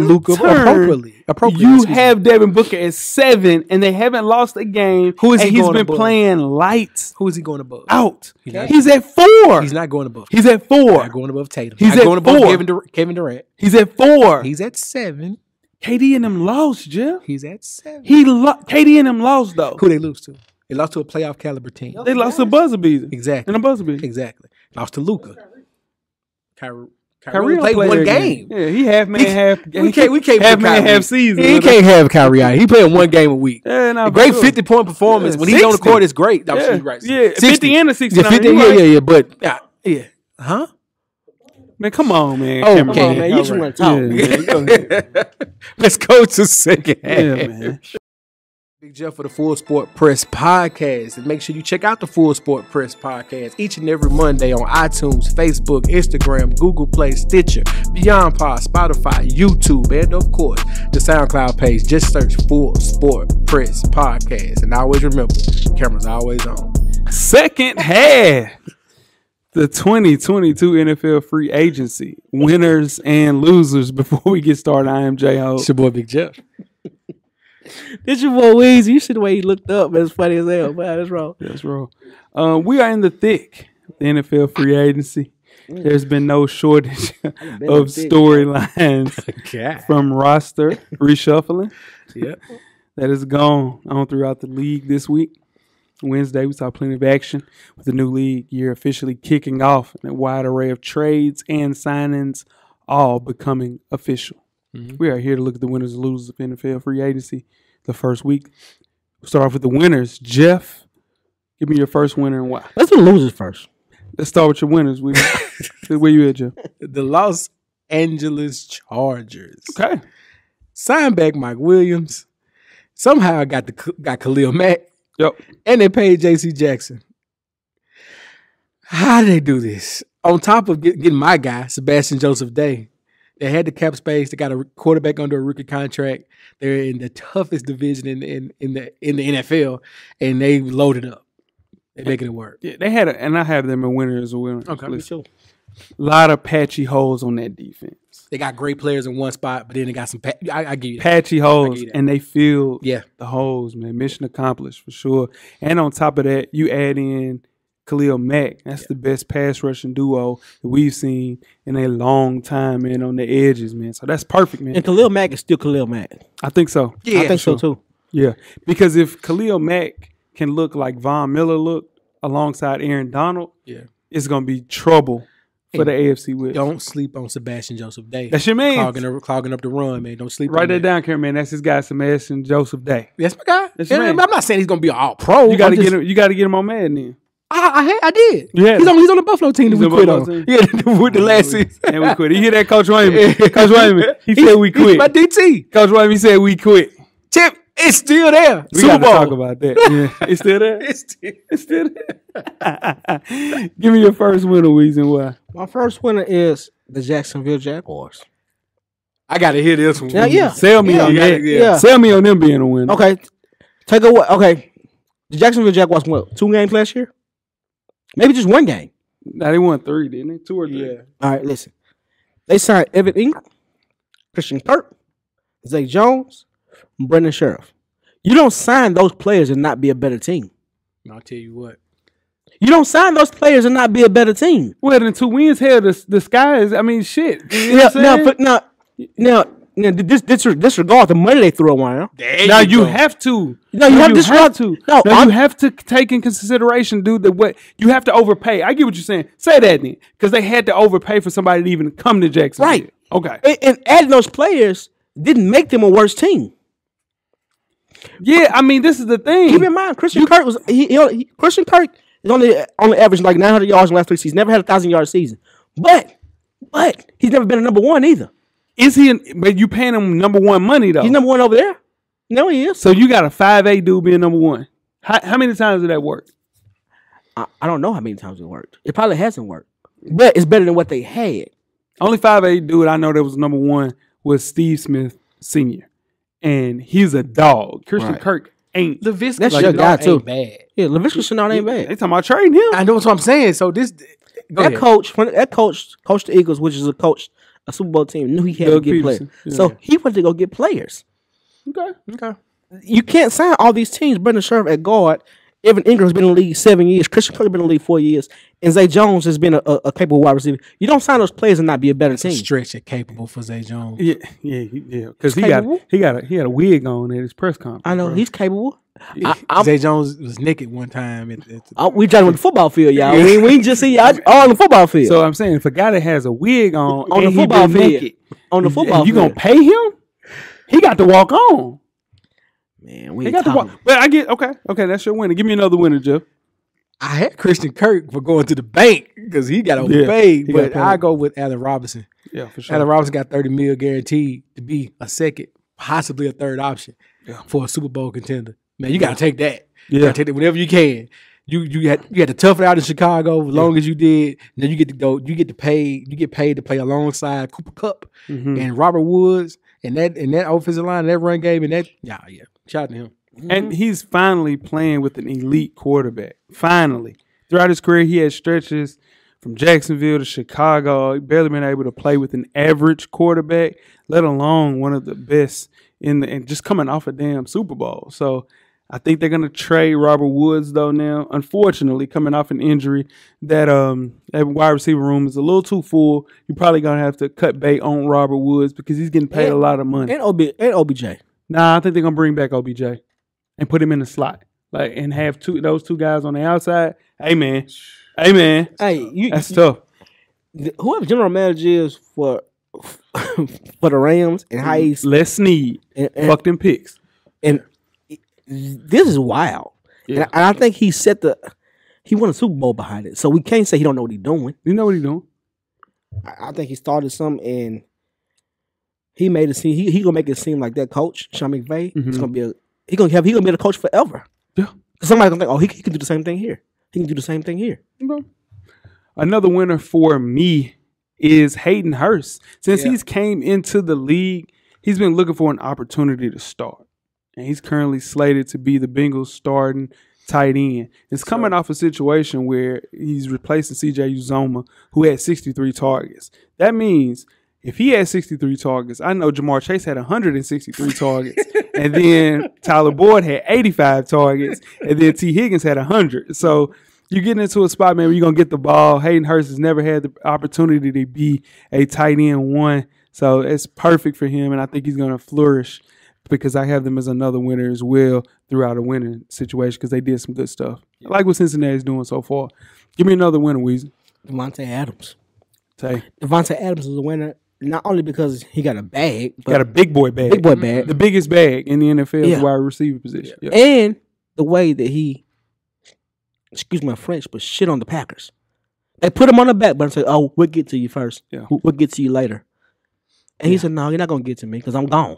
Luka appropriately. You have Devin Booker at 7, and they haven't lost a game. Who is he he's going been above? Playing lights. Who is he going above? Out. He's at 4. He's not going above. He's at 4. He's not going above Tatum. He's not at going above 4. Kevin Durant. He's at 4. He's at 7. KD and them lost, Jeff. He's at 7. KD and them lost, though. Who they lose to? They lost to a playoff caliber team. They lost to buzzer beater. Exactly. And a buzzer beater. Exactly. Lost to Luka. Kyrie played one game. Yeah, he half man, half. We can't half man, half season. He can't have Kyrie out. He playing one game a week. Yeah, a great 50-point performance when he's on the court is great. Yeah, right. Yeah, 50 and a 60. Yeah, 50, yeah. But yeah, huh? Man, come on, man. Oh, come on, man. You just want to talk. Yeah, let's go to second half. Yeah, man. Big Jeff for the Full Sport Press Podcast. And make sure you check out the Full Sport Press Podcast each and every Monday on iTunes, Facebook, Instagram, Google Play, Stitcher, Beyond Pod, Spotify, YouTube, and of course, the SoundCloud page. Just search Full Sport Press Podcast. And always remember, the camera's always on. Second half. The 2022 NFL free agency. Winners and losers. Before we get started, I am J-Ho. It's your boy, Big Jeff. This your boy Weezy. You see the way he looked up. It's funny as hell. Man, that's wrong. That's wrong. We are in the thick of the NFL free agency. There's been no shortage of storylines from roster reshuffling. Yep. That is gone on throughout the league this week. Wednesday, we saw plenty of action with the new league year officially kicking off and a wide array of trades and signings all becoming official. Mm-hmm. We are here to look at the winners and losers of NFL free agency the first week. We'll start off with the winners. Jeff, give me your first winner and why. Let's do the losers first. Let's start with your winners. Where you at, Jeff? The Los Angeles Chargers. Okay. Signed back Mike Williams. Somehow got Khalil Mack. Yep. And they paid J.C. Jackson. How did they do this? On top of getting my guy, Sebastian Joseph Day, they had the cap space. They got a quarterback under a rookie contract. They're in the toughest division in the NFL, and they loaded up. They're making it work. Yeah, they had and I have them a winner as a winner. Okay, me too. A lot of patchy holes on that defense. They got great players in one spot, but then they got some I give you that. Patchy holes, and they filled the holes, man. Mission accomplished for sure. And on top of that, you add in Khalil Mack. That's the best pass rushing duo that we've seen in a long time, man, on the edges, man. So that's perfect, man. And Khalil Mack is still Khalil Mack. I think so. Yeah, I think so too. Yeah, because if Khalil Mack can look like Von Miller looked alongside Aaron Donald, it's gonna be trouble for the AFC West. Don't sleep on Sebastian Joseph Day. That's your man. Clogging up the run, man. Don't sleep. Write that down, Karen, man. That's his guy, Sebastian Joseph Day. That's my guy. That's your man. I'm not saying he's gonna be an all pro. You gotta get him. You gotta get him on Madden then. I did. Yeah, he's on the Buffalo team that we quit on. Team? Yeah, with the last season. And we quit. You hear that, Coach Wayman? Coach Wayman, he said we quit. He's my DT. Coach Wayman said we quit. Chip, it's still there. We Super gotta Bowl. talk about that. Yeah. It's still there? It's still there. Give me your first winner, Weezy, and why. My first winner is the Jacksonville Jaguars. I gotta hear this one. Yeah. Sell me on that. Yeah. Sell me on them being a winner. Okay. Take away. Okay. The Jacksonville Jaguars won 2 games last year? Maybe just 1 game. Nah, they won 3, didn't they? 2 or 3. Yeah. All right, listen. They signed Evan Ingram, Christian Kirk, Zay Jones, and Brendan Sheriff. You don't sign those players and not be a better team. I'll tell you what. You don't sign those players and not be a better team. Well, then 2 wins hell, the sky is, I mean, shit. You know what I'm saying? Disregard the money they threw around. Now you have to. No, you have to disregard. to. No, you have to take in consideration, dude, that what you have to overpay. I get what you're saying. Say that then, because they had to overpay for somebody to even come to Jacksonville. Right. Okay. And adding those players didn't make them a worse team. Yeah, I mean, this is the thing. Keep in mind, Christian Kirk was Christian Kirk is only averaging like 900 yards in the last 3 seasons. Never had a 1,000-yard season, but he's never been a number 1 either. Is he? But you paying him number 1 money though. He's number 1 over there. No, he is. So you got a 5'8" dude being number 1. How many times did that work? I don't know how many times it worked. It probably hasn't worked, but it's better than what they had. Only 5'8" dude I know that was number 1 was Steve Smith Sr. And he's a dog. Christian Kirk ain't. LaVisca That's your guy too. Bad. Yeah, LaVisca Chenault ain't bad. They talking about trading him. I know what I'm saying. So this That coach coached the Eagles, which is a Super Bowl team, knew he had Doug to get Peterson. players. Yeah. So he went to go get players. Okay. You can't sign all these teams. Brendan Sheriff at guard. Evan Ingram has been in the league 7 years. Christian Kirk has been in the league 4 years. And Zay Jones has been a capable wide receiver. You don't sign those players and not be a better team. stretch it capable for Zay Jones. Yeah. Because he had a wig on at his press conference. I know bro. he's capable. Zay Jones was naked one time. We trying on the football field, y'all. We ain't just see y'all all on the football field. So I'm saying, if a guy that has a wig on On the and he football been field. naked, On the football you field. gonna pay him? He got to walk on. Man, we He ain't got to walk. talking. But I get okay. That's your winner. Give me another winner, Jeff. I had Christian Kirk for going to the bank because he got overpaid. he But got paid. I go with Allen Robinson. Yeah, for sure. Allen Robinson got $30 million guaranteed to be a second, possibly a third option for a Super Bowl contender. Man, you gotta take that. You gotta take that whenever you can. You had to tough it out in Chicago as long as you did. Now you get to go. You get paid to play alongside Cooper Kupp and Robert Woods and that offensive line, that run game, and that shout out to him. And he's finally playing with an elite quarterback. Finally. Throughout his career, he had stretches from Jacksonville to Chicago. He barely been able to play with an average quarterback, let alone one of the best and just coming off a damn Super Bowl. So I think they're gonna trade Robert Woods though now. Unfortunately, coming off an injury, that wide receiver room is a little too full. You're probably gonna have to cut bait on Robert Woods because he's getting paid a lot of money. And OBJ. Nah, I think they're gonna bring back OBJ and put him in the slot, and have those two guys on the outside. Hey man, Hey, that's tough. Whoever general manager is for the Rams and how he's Les Snead, fuck them picks. and this is wild. Yeah. And I think he won a Super Bowl behind it. So we can't say he don't know what he's doing. You know what he's doing? I think he started something and he made it seem he gonna make it seem like that coach, Sean McVay, is gonna be he gonna be the coach forever. Yeah. Somebody's gonna think, oh, he can do the same thing here. He can do the same thing here. Okay. Another winner for me is Hayden Hurst. Since he's came into the league, he's been looking for an opportunity to start. And he's currently slated to be the Bengals starting tight end. It's coming off a situation where he's replacing C.J. Uzoma, who had 63 targets. That means if he had 63 targets, I know Jamar Chase had 163 targets. And then Tyler Boyd had 85 targets. And then T. Higgins had 100. So you're getting into a spot, man, where you're going to get the ball. Hayden Hurst has never had the opportunity to be a tight end one. So it's perfect for him, and I think he's going to flourish because I have them as another winner as well throughout a winning situation because they did some good stuff. I like what Cincinnati's doing so far. Give me another winner, Weezy. Devontae Adams. Tay. Devontae Adams is a winner not only because he got a bag, but Got a big boy bag. big boy bag, The biggest bag in the NFL Yeah. wide receiver position. Yeah. and the way that he, excuse my French, but shit on the Packers. They put him on the back, but say, "Oh, we'll get to you first. Yeah. We'll get to you later." And he said, "No, you're not gonna get to me because I'm gone."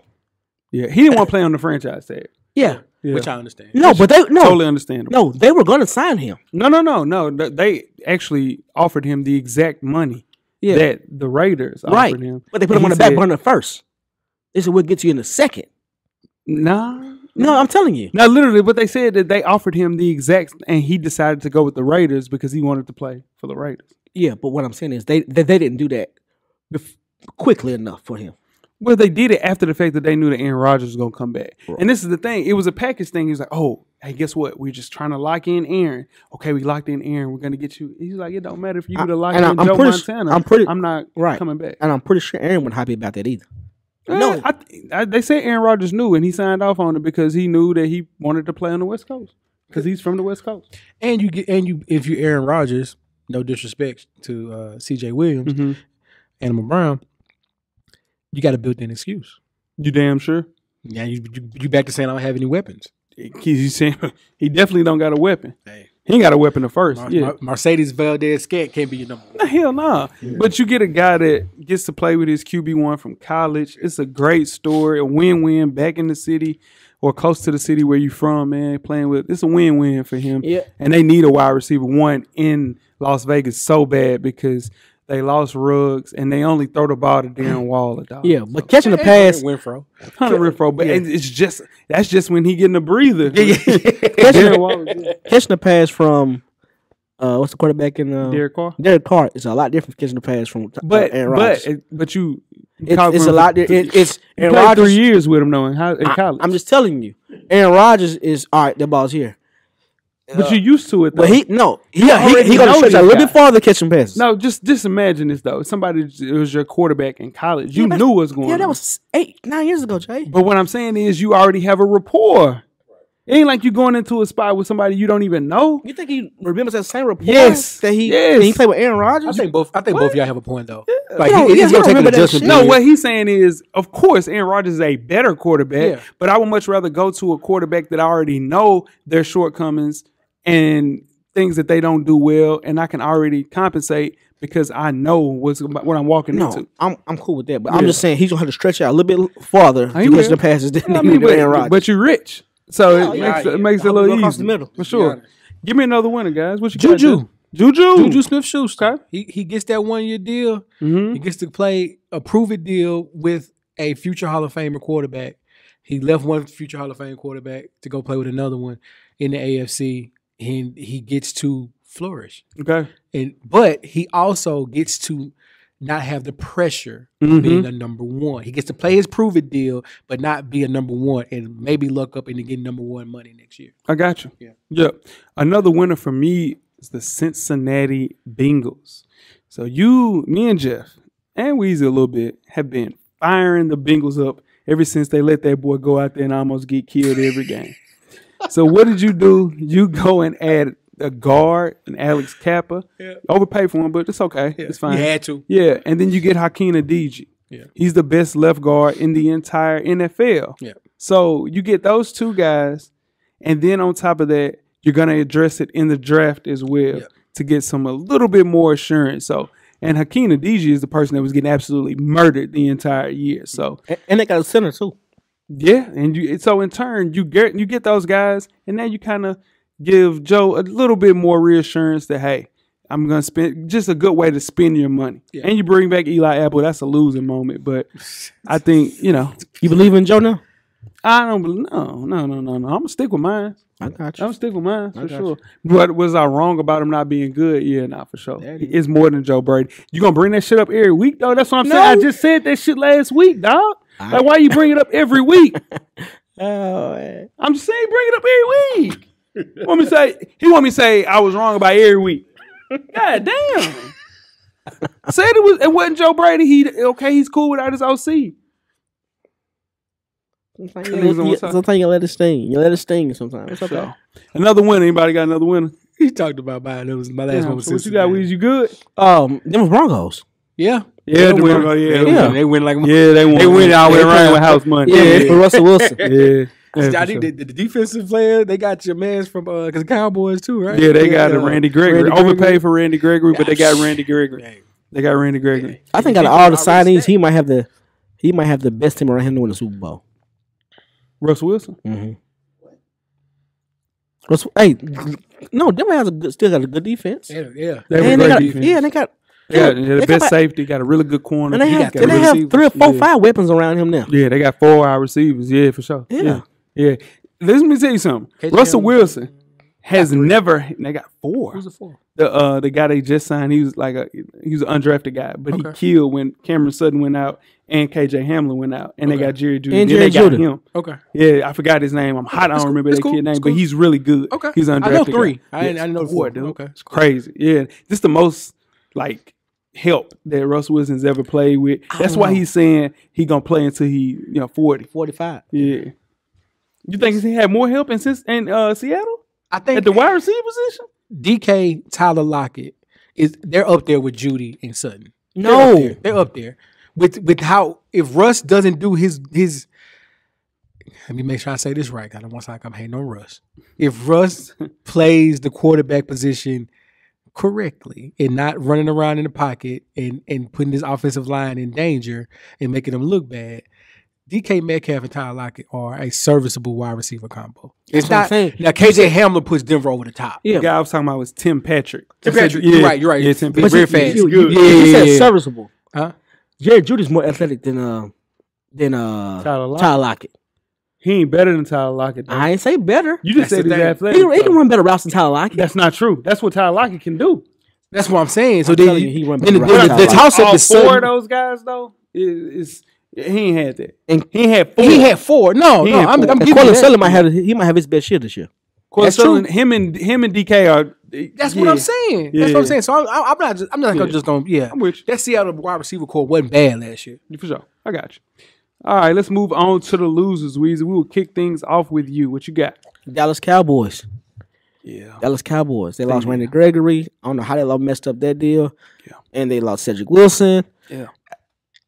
Yeah. He didn't want to play on the franchise tag. Yeah. Yeah. Which I understand. No, but they Totally understandable. no, they were gonna sign him. No. They actually offered him the exact money Yeah. that the Raiders Right. offered him. But they put him And on he the back said, burner first. They said, "We'll get to you in a second." Nah. No, I'm telling you. No, literally, but they said that they offered him the exact, and he decided to go with the Raiders because he wanted to play for the Raiders. Yeah, but what I'm saying is they didn't do that quickly enough for him. Well, they did it after the fact that they knew that Aaron Rodgers was going to come back. Right. And this is the thing. It was a package thing. He's like, oh, hey, guess what? We're just trying to lock in Aaron. Okay, we locked in Aaron. We're going to get you. He's like, it don't matter if you would have locked in Joe Montana. I'm not coming back. And I'm pretty sure Aaron wasn't happy about that either. No, they said Aaron Rodgers knew, and he signed off on it because he knew that he wanted to play on the West Coast because he's from the West Coast. And if you're Aaron Rodgers, no disrespect to C.J. Williams, Animal Brown, you got a built-in excuse. You damn sure? Yeah, you back to saying I don't have any weapons. He's saying he definitely don't got a weapon. Hey. He ain't got a weapon at first. Mercedes Valdez-Scant can't be your number one. Hell nah. Yeah. But you get a guy that gets to play with his QB1 from college. It's a great story, a win-win back in the city or close to the city where you from, man, playing with. It's a win-win for him. Yeah. And they need a wide receiver one in Las Vegas so bad because they lost Ruggs and they only throw the ball to Darren Waller. Dog. Yeah, but catching the pass. Hunter Renfro, but it's just that's just when he getting a breather. Catching the pass from what's the quarterback in Derek Carr? Derek Carr is a lot different from catching the pass from Aaron Rodgers. But you it's a lot different. It's Aaron Rodgers 3 years with him though in college. I'm just telling you. Aaron Rodgers is all right, the ball's here. But you're used to it, though. But he gonna stretch a little bit farther catching passes. No, just imagine this though. Somebody was your quarterback in college. You knew what's going on. Yeah, that was 8-9 years ago, Jay. But what I'm saying is, you already have a rapport. It ain't like you going into a spot with somebody you don't even know. You think he remembers that same rapport? Yes, that he played with Aaron Rodgers. I think both of y'all have a point though. Yeah. Like he's gonna take an adjustment. No, what he's saying is, of course, Aaron Rodgers is a better quarterback. Yeah. But I would much rather go to a quarterback that I already know their shortcomings and things that they don't do well, and I can already compensate because I know what I'm walking into. I'm cool with that, but I'm just saying he's gonna have to stretch out a little bit farther to catch the passes than Aaron Rodgers. But you're rich, so it makes it a little easier. Across the middle for sure. Give me another winner, guys. What you Juju Smith-Schuster. Okay. He gets that 1 year deal. He gets to play a prove-it deal with a future Hall of Famer quarterback. He left one future Hall of Fame quarterback to go play with another one in the AFC. And he gets to flourish. Okay. But he also gets to not have the pressure of being a number one. He gets to play his prove it deal, but not be a number one and maybe luck up into getting number one money next year. I got you. Yeah. Yep. Another winner for me is the Cincinnati Bengals. So me and Jeff and Weezy a little bit have been firing the Bengals up ever since they let that boy go out there and almost get killed every game. So what did you do? You go and add a guard, an Alex Kappa. Yeah. Overpaid for him, but it's okay. Yeah. It's fine. You had to. Yeah, and then you get Hakeem Adeji. Yeah. He's the best left guard in the entire NFL. Yeah. So you get those two guys, and then on top of that, you're going to address it in the draft as well to get a little bit more assurance. So, and Hakeem Adeji is the person that was getting absolutely murdered the entire year. So, and they got a center too. Yeah, and so in turn you get those guys, and now you kind of give Joe a little bit more reassurance that hey, I'm gonna spend just a good way to spend your money, and you bring back Eli Apple. That's a losing moment, but I think you believe in Joe now. I don't believe. No. I'm gonna stick with mine. I got you. I'm gonna stick with mine for sure. But was I wrong about him not being good? Yeah, not for sure. It's more than Joe Brady. You gonna bring that shit up every week though? That's what I'm saying. I just said that shit last week, dog. Like, why you bring it up every week? Man. I'm just saying, bring it up every week. He want me to say I was wrong about every week. God damn. I said it wasn't Joe Brady. He's cool without his OC. Sometimes you gotta let it sting. You let it sting sometimes. It's okay. Another winner. Anybody got another winner? He talked about mine. That was my last one. So what you got, Weezy? You good? Them was Broncos. Yeah. Yeah, they win. They win like they won. They win all the way around with house money. Yeah, for Russell Wilson. I think the defensive player, they got your man from because the Cowboys too, right? Yeah, they got Randy Gregory. Overpaid for Randy Gregory, but they got Randy Gregory. They got Randy Gregory. I think out of all the signings, he might have the best team around him to win the Super Bowl. Russell Wilson. Mm-hmm. Hey, no, Denver has still got a good defense. Yeah, they have a great defense. Yeah, they got the best safety. Got a really good corner. And they have 3 or 4, 5 weapons around him now. Yeah, they got 4 wide receivers. Yeah, for sure. Yeah. Let me tell you something. Russell Wilson has never. They got 4. Who's the 4? The guy they just signed. He was like he was an undrafted guy, but he killed when Cameron Sutton went out and KJ Hamlin went out, and they got Jerry Judy. And Jerry Judy. Him. Okay. Yeah, I forgot his name. I'm hot. I don't remember that kid's name, but he's really good. Okay. He's an undrafted. I know 3. Guy. I didn't know 4, dude. Okay. It's crazy. Yeah, this is the most help that Russell Wilson's ever played with. That's why he's saying he gonna play until he 40, 45. Yeah. You think he had more help in Seattle? I think at the wide receiver position. DK, Tyler Lockett they're up there with Judy and Sutton. No, they're up there with how if Russ doesn't do his. Let me make sure I say this right. I don't want to like I'm hating on Russ. If Russ plays the quarterback position correctly and not running around in the pocket and putting his offensive line in danger and making them look bad, DK Metcalf and Tyler Lockett are a serviceable wide receiver combo. It's not now. KJ Hamler puts Denver over the top. Yeah, the guy I was talking about was Tim Patrick. You're right. Yeah, Tim Patrick. Very fast. You said serviceable. Huh? Jerry Judy's more athletic than Tyler Lockett. He ain't better than Tyler Lockett, though. I ain't say better. You just said he's athletic. He can run better routes than Tyler Lockett. That's not true. That's what Tyler Lockett can do. That's what I'm saying. So then he run better routes. The toss-up is 4 of those guys, though, is he ain't had that. And he had 4. He had 4. No, I'm giving Cortland Sutton might have his best year this year. That's true. Him and DK are. That's what I'm saying. That's what I'm saying. So I'm not just going. Yeah, I'm with you. That Seattle wide receiver core wasn't bad last year. For sure. I got you. All right, let's move on to the losers, Weezy. We will kick things off with you. What you got? Dallas Cowboys. Yeah. Dallas Cowboys. They lost Randy Gregory. I don't know how they messed up that deal. Yeah. And they lost Cedric Wilson. Yeah.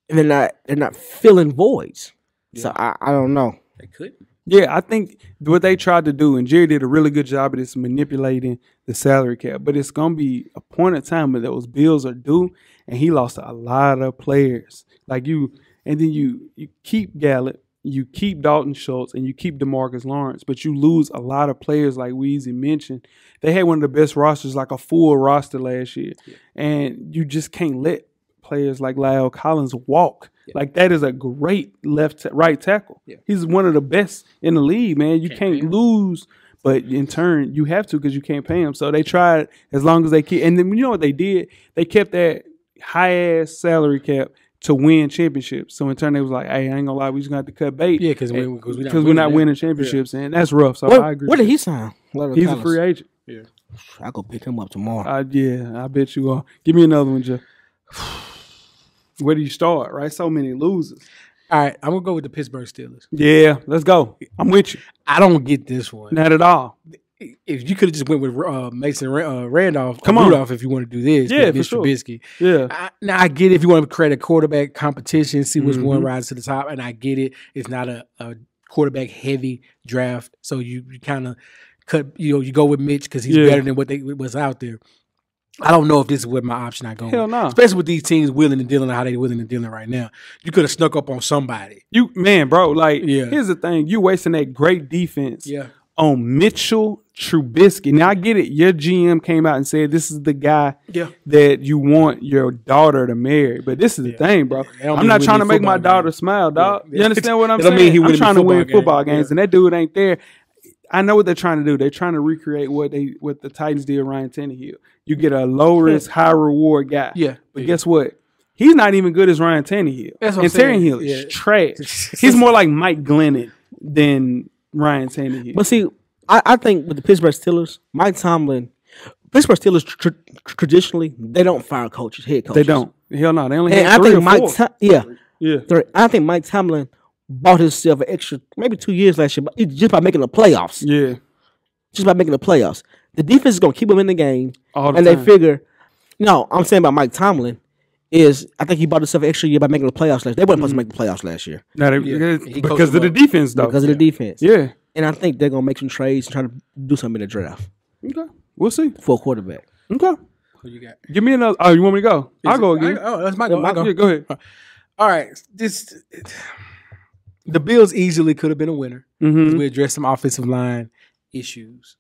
And they're not filling voids. Yeah. So I don't know. They could. Yeah, I think what they tried to do, and Jerry did a really good job of this, manipulating the salary cap. But it's going to be a point of time where those bills are due, and he lost a lot of players. And then you keep Gallup, you keep Dalton Schultz, and you keep DeMarcus Lawrence, but you lose a lot of players like Weezy mentioned. They had one of the best rosters, like a full roster last year. Yeah. And you just can't let players like Lyle Collins walk. Yeah. Like, that is a great right tackle. Yeah. He's one of the best in the league, man. You can't lose, but in turn, you have to because you can't pay him. So they tried as long as they could. And then you know what they did? They kept that high-ass salary cap to win championships. So in turn, they was like, hey, I ain't gonna lie, we just gonna have to cut bait. Yeah, because we're not winning championships, and that's rough. So I agree. Where did he sign? He's a free agent. Yeah. I'll go pick him up tomorrow. Yeah, I bet you are. Give me another one, Joe. Where do you start, right? So many losers. All right, I'm going to go with the Pittsburgh Steelers. Yeah, let's go. I'm with you. I don't get this one. Not at all. If you could have just went with Mason Rudolph if you want to do this. Yeah, for sure. Trubisky. Yeah. Now, I get it if you want to create a quarterback competition, see which one rises to the top, and I get it. It's not a quarterback-heavy draft, so you kind of cut. You go with Mitch because he's better than what's out there. I don't know if this is what my option I go with. Hell no. Especially with these teams willing and dealing how they willing and dealing right now. You could have snuck up on somebody. Here's the thing. You wasting that great defense on Mitchell Trubisky. Now, I get it. Your GM came out and said this is the guy that you want your daughter to marry. But this is the thing, bro. I'm not trying to make my daughter smile, dog. You understand what I'm saying? I'm trying to win football games, and that dude ain't there. I know what they're trying to do. They're trying to recreate what the Titans did with Ryan Tannehill. You get a low risk, high reward guy. Yeah. But guess what? He's not even good as Ryan Tannehill. That's what I'm saying. Tannehill is trash. He's more like Mike Glennon than Ryan Tannehill. But see, I think with the Pittsburgh Steelers, Pittsburgh Steelers traditionally, they don't fire head coaches. They don't. Hell no. They only have 3 or 4. I think Mike Tomlin bought himself an extra maybe 2 years last year, but just by making the playoffs. Yeah. Just by making the playoffs. The defense is gonna keep him in the game. All the and time. they figure no, I'm saying about Mike Tomlin is I think he bought himself an extra year by making the playoffs last year. They weren't supposed to make the playoffs last year. No, because of the defense, though. Because of the defense. Yeah. And I think they're gonna make some trades and try to do something in the draft. Okay. We'll see. For a quarterback. Okay. Who you got? Give me another. Oh, you want me to go? I'll go again. That's my go. Yeah, go ahead. All right. The Bills easily could have been a winner. Mm-hmm. We addressed some offensive line issues.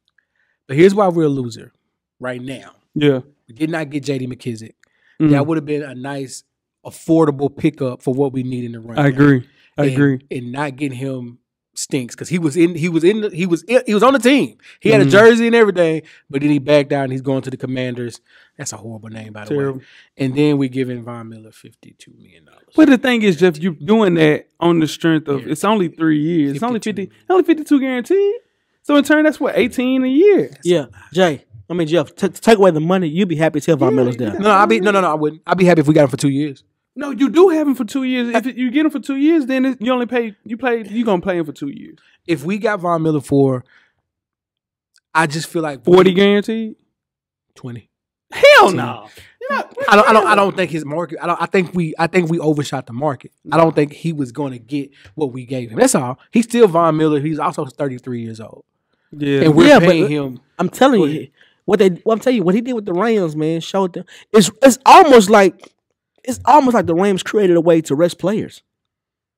But here's why we're a loser right now. Yeah. We did not get J.D. McKissick. Mhm. That would have been a nice, affordable pickup for what we need in the run. I agree. I agree. And not getting him stinks because he was on the team. He had a jersey and everything, but then he backed out and he's going to the Commanders. That's a horrible name, by the way. And then we giving Von Miller $52 million. But the thing is, Jeff, you're doing that on the strength of it's only 3 years. It's only 52 guaranteed. So in turn, that's what 18 a year. Yeah, Jeff, take away the money. You'd be happy to tell Von Miller's there. No, I wouldn't. I'd be happy if we got him for 2 years. No, you do have him for 2 years. If you get him for 2 years, then you only pay. You're gonna play him for 2 years. If we got Von Miller for, I just feel like 40 guaranteed. 20. Hell no. I don't think his market. I think we overshot the market. I don't think he was going to get what we gave him. That's all. He's still Von Miller. He's also 33 years old. Yeah, and we're paying him. I'm telling you, what he did with the Rams, man, showed them. It's almost like the Rams created a way to rest players.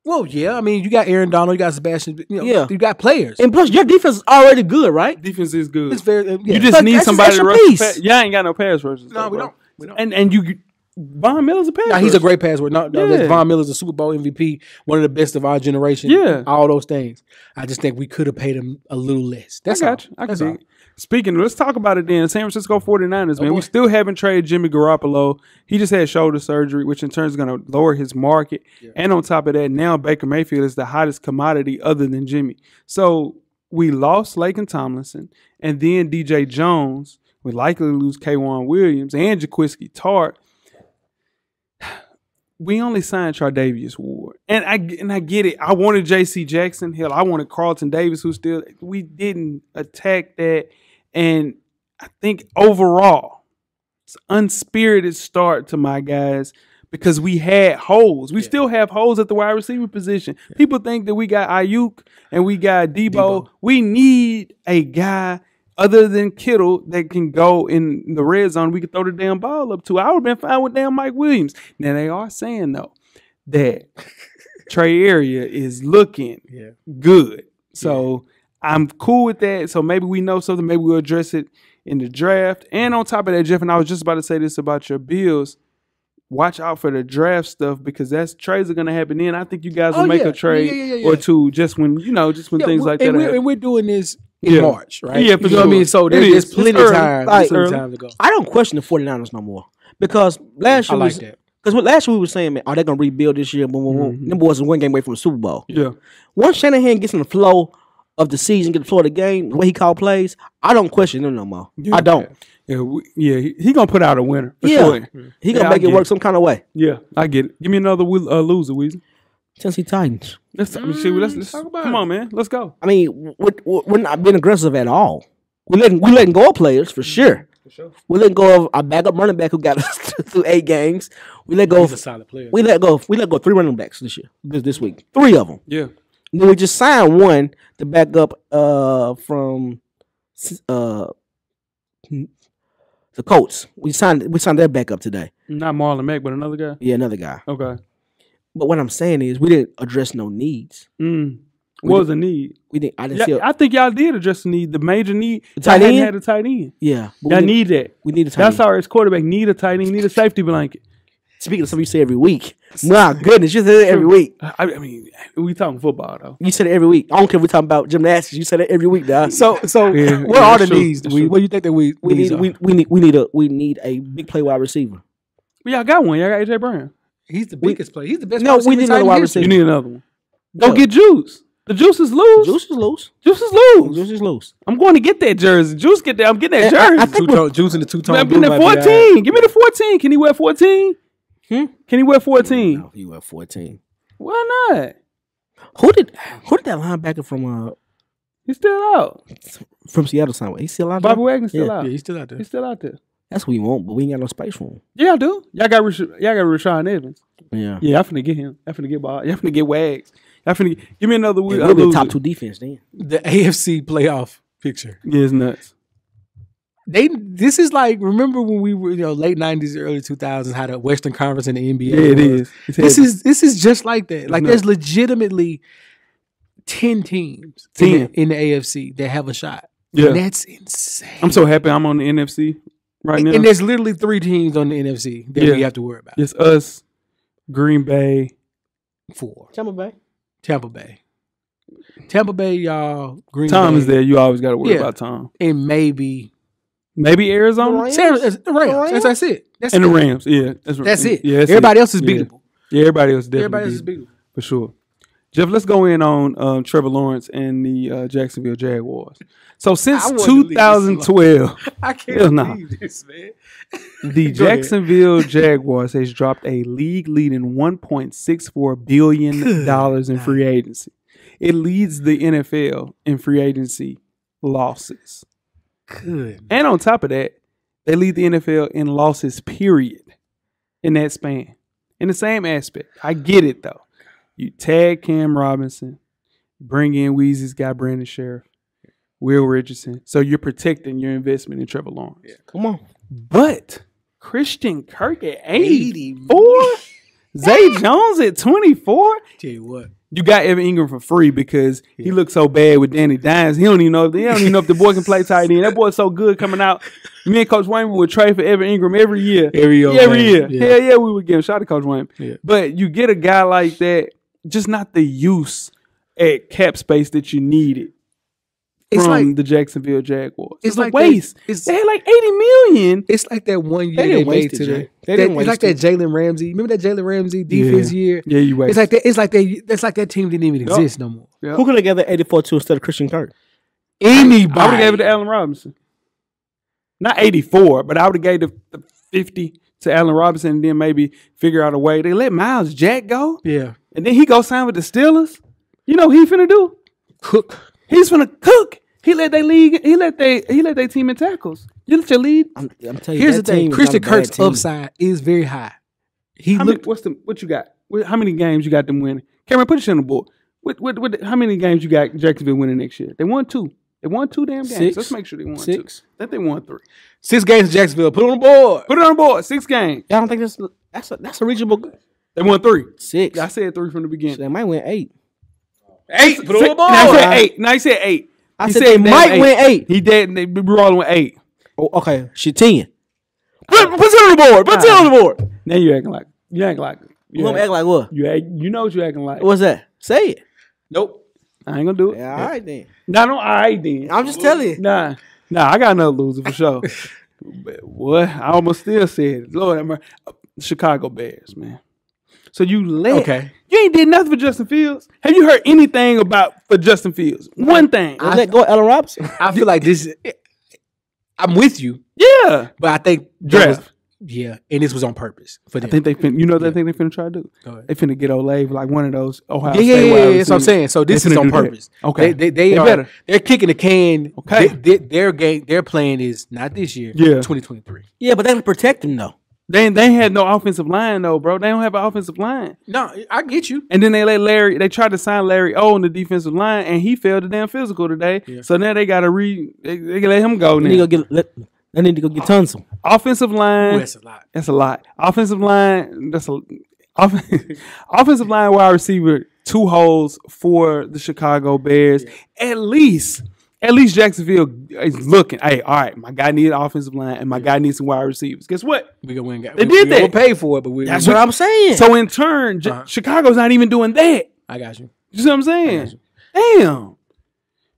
Well, yeah. I mean, you got Aaron Donald, you got Sebastian. You got players, and plus your defense is already good, right? Defense is good. It's very. You just need somebody to rush. Y'all ain't got no pass rushers. No, we don't. And you, Von Miller's a pass rusher. He's a great pass rusher. Von Miller's a Super Bowl MVP, one of the best of our generation. Yeah, all those things. I just think we could have paid him a little less. That's all. That's all. Speaking, let's talk about it then. San Francisco 49ers, man. We still haven't traded Jimmy Garoppolo. He just had shoulder surgery, which in turn is going to lower his market. Yeah. And on top of that, now Baker Mayfield is the hottest commodity other than Jimmy. So we lost Laken Tomlinson, and then DJ Jones. We likely lose K'Wan Williams and Jaquiski Tartt. We only signed Tre'Davious Ward. And I get it. I wanted J.C. Jackson. Hell, I wanted Carlton Davis, who still – we didn't attack that. And I think overall, it's an unspirited start to my guys because we had holes. We still have holes at the wide receiver position. People think that we got Ayuk and we got Debo. We need a guy other than Kittle that can go in the red zone. We could throw the damn ball up to. I would have been fine with damn Mike Williams. Now, they are saying, though, that Trey Area is looking good. So I'm cool with that. So maybe we know something. Maybe we'll address it in the draft. And on top of that, Jeff, and I was just about to say this about your Bills. Watch out for the draft stuff because trades are going to happen then. I think you guys will make a trade or two just when things like that happen. And we're doing this in March, right? Yeah, for you know what I mean? So there's plenty of time. Time to go. I don't question the 49ers no more because last year last year we were saying, man, are they going to rebuild this year? Them boys are one game away from the Super Bowl. Yeah. Once Shanahan gets in the flow of the season, get the flow of the game, the way he call plays, I don't question him no more. Yeah. I don't. He gonna put out a winner for sure. He gonna make it work some kind of way. Yeah, I get it. Give me another loser, Weezy. Tennessee Titans. Let's talk about come on, man. Let's go. I mean, we're not being aggressive at all. We're letting go of players for sure. We let go of our backup running back who got us through 8 games. We let go. He's a solid player. We let go 3 running backs this week. 3 of them. Yeah. And then we just signed one to back up from the Colts. We signed their backup today. Not Marlon Mack, but another guy. Yeah, another guy. Okay. But what I'm saying is, we didn't address no needs. What was the need? We didn't. I think y'all did address the need. The major need. The tight end had a tight end. Yeah, y'all need that. We need a tight end. That's our ex-quarterback. Need a tight end. Need a safety blanket. Speaking of something you say every week. My goodness, you say it every week. I mean, we talking football though. You said it every week. I don't care if we're talking about gymnastics. You said it every week, dog. So what are the needs? What do you think that we need a big play wide receiver. Well, y'all got one. Y'all got AJ Brown. He's the biggest player. He's the best. No, we need another wide receiver. You need another one. Don't get Juice. The Juice is loose. Juice is loose. Juice is loose. Juice is loose. I'm going to get that jersey. Juice get that. I'm getting that jersey. Juice in the two-tone. I'm getting that 14. Give me the 14. Can he wear 14? Can he wear 14? No, he wear 14. Why not? Who did that linebacker He's still out. from Seattle sign with? He's still out there? Bobby Wagner's still out. Yeah, he's still out there. He's still out there. That's what we want, but we ain't got no space for him. Yeah, I do. Y'all got Rashawn Evans. Yeah. Yeah, I'm finna get him. I'm finna get Bob. Y'all finna get Wags. Y'all finna give me another week. We'll be top 2 defense then. The AFC playoff picture. Yeah, it's nuts. This is like, remember when we were, late 90s, early 2000s, how the Western Conference and the NBA Yeah, it was? is. This is just like that. Like, nuts. there's legitimately 10 teams in the AFC that have a shot. Yeah. And that's insane. I'm so happy I'm on the NFC right now. And there's literally 3 teams on the NFC that we have to worry about. It's us, Green Bay. 4. Tampa Bay. Tampa Bay, y'all. Green Tom Bay, is there. You always got to worry about Tom. and maybe Maybe Arizona the Rams. That's it. That's and the it. Rams. Yeah, That's it. Yeah, that's Everybody it. else is beatable. Yeah, everybody else definitely Everybody else is beatable. for sure. Jeff, let's go in on Trevor Lawrence and the Jacksonville Jaguars. So since I wanted to leave this 2012, I Hell can't no. believe this, man. the Jacksonville Jaguars has dropped a league-leading $1.64 billion in free agency. It leads the NFL in free agency losses. Good. And on top of that, they lead the NFL in losses, period, in that span. In the same aspect. I get it, though. You tag Cam Robinson, bring in Weezy's guy, Brandon Sheriff, Will Richardson. So you're protecting your investment in Trevor Lawrence. Yeah. Come on. But Christian Kirk at 84? Zay Jones at 24? Tell you what. You got Evan Ingram for free because he looks so bad with Danny Dimes. He don't even know if the boy can play tight end. That boy's so good coming out. Me and Coach Wayne would trade for Evan Ingram every year. Every year. Yeah. Hell yeah, we would give him. Shout out to Coach Wayne. Yeah. But you get a guy like that, just not the use at cap space that you needed It's from like the Jacksonville Jaguars. it's a like waste. They had like $80 million. it's like that one year They they, didn't made waste to it, the. Jay. They didn't It's like that waste it. Jalen Ramsey. Remember that Jalen Ramsey defense year? Yeah, you waste. It's like that. It's like that team didn't even exist no more. Yep. Who could have got that 84 instead of Christian Kirk? Anybody. I would have gave it to Allen Robinson. Not 84, but I would have gave the 50 to Allen Robinson and then maybe figure out a way. They let Miles Jack go, Yeah. and then he go sign with the Steelers. You know what he finna do? Cook. He's finna cook. He let their league. He let their team in tackles. You let your lead. I'm telling you, Here's the that thing. team is Christian not a bad Kirk's team. upside is very high. He How looked. many, what you got? How many games you got them winning? Cameron, put this on the board. How many games you got Jacksonville winning next year? They won 2. They won 2 damn games. 6. Let's make sure they won 2. 6. I think they won 3. 6 games in Jacksonville. Put it on the board. Put it on the board. 6 games. Y'all don't think that's a reachable? They won 3. 6. I said 3 from the beginning. So they might win 8. 8. Put it on the board. Now he said 8. Now he said 8. I He said they damn might win 8. He did. They be rolling with 8. Oh, okay, shit 10. Put it on the board. Put it on the board. Now you acting like You gonna act like what? you know what you acting like. What's that? Say it. Nope. I ain't gonna do it. Yeah, all right then. Nah, no, all right then. I'm just telling you. Nah, I got another loser for sure. But what? I almost still said it. Lord, I'm Chicago Bears, man. So you Okay. You ain't did nothing for Justin Fields. Have you heard anything for Justin Fields? One thing. You let go of Allen Robinson. I feel like this. I'm with you, Yeah. but I think Draft. and this was on purpose for I them. think they fin. You know what I think they finna try to do? Go ahead. They finna get Olave like one of those Ohio Yeah, State wide that's what I'm receivers. saying. So this They is finna on do that. purpose. Okay. They are better. they're kicking the can. Okay. Their game, their plan is not this year. Yeah. 2023. Yeah, but they can protect him though. They had no offensive line though, bro. They don't have an offensive line. No, I get you. And then they let Larry. They tried to sign Larry O on the defensive line, and he failed the damn physical today. Yeah. So now they got to they let him go They need now. to go get Tunsil. Offensive line. Ooh, that's a lot. That's a lot. Offensive line. Offensive line wide receiver. 2 holes for the Chicago Bears. Yeah. At least Jacksonville is looking. Hey, all right, my guy needed offensive line, and my guy needs some wide receivers. Guess what? We gonna win. They did that. We'll pay for it, but That's what I'm saying. So in turn, Chicago's not even doing that. I got you. You see what I'm saying? Damn.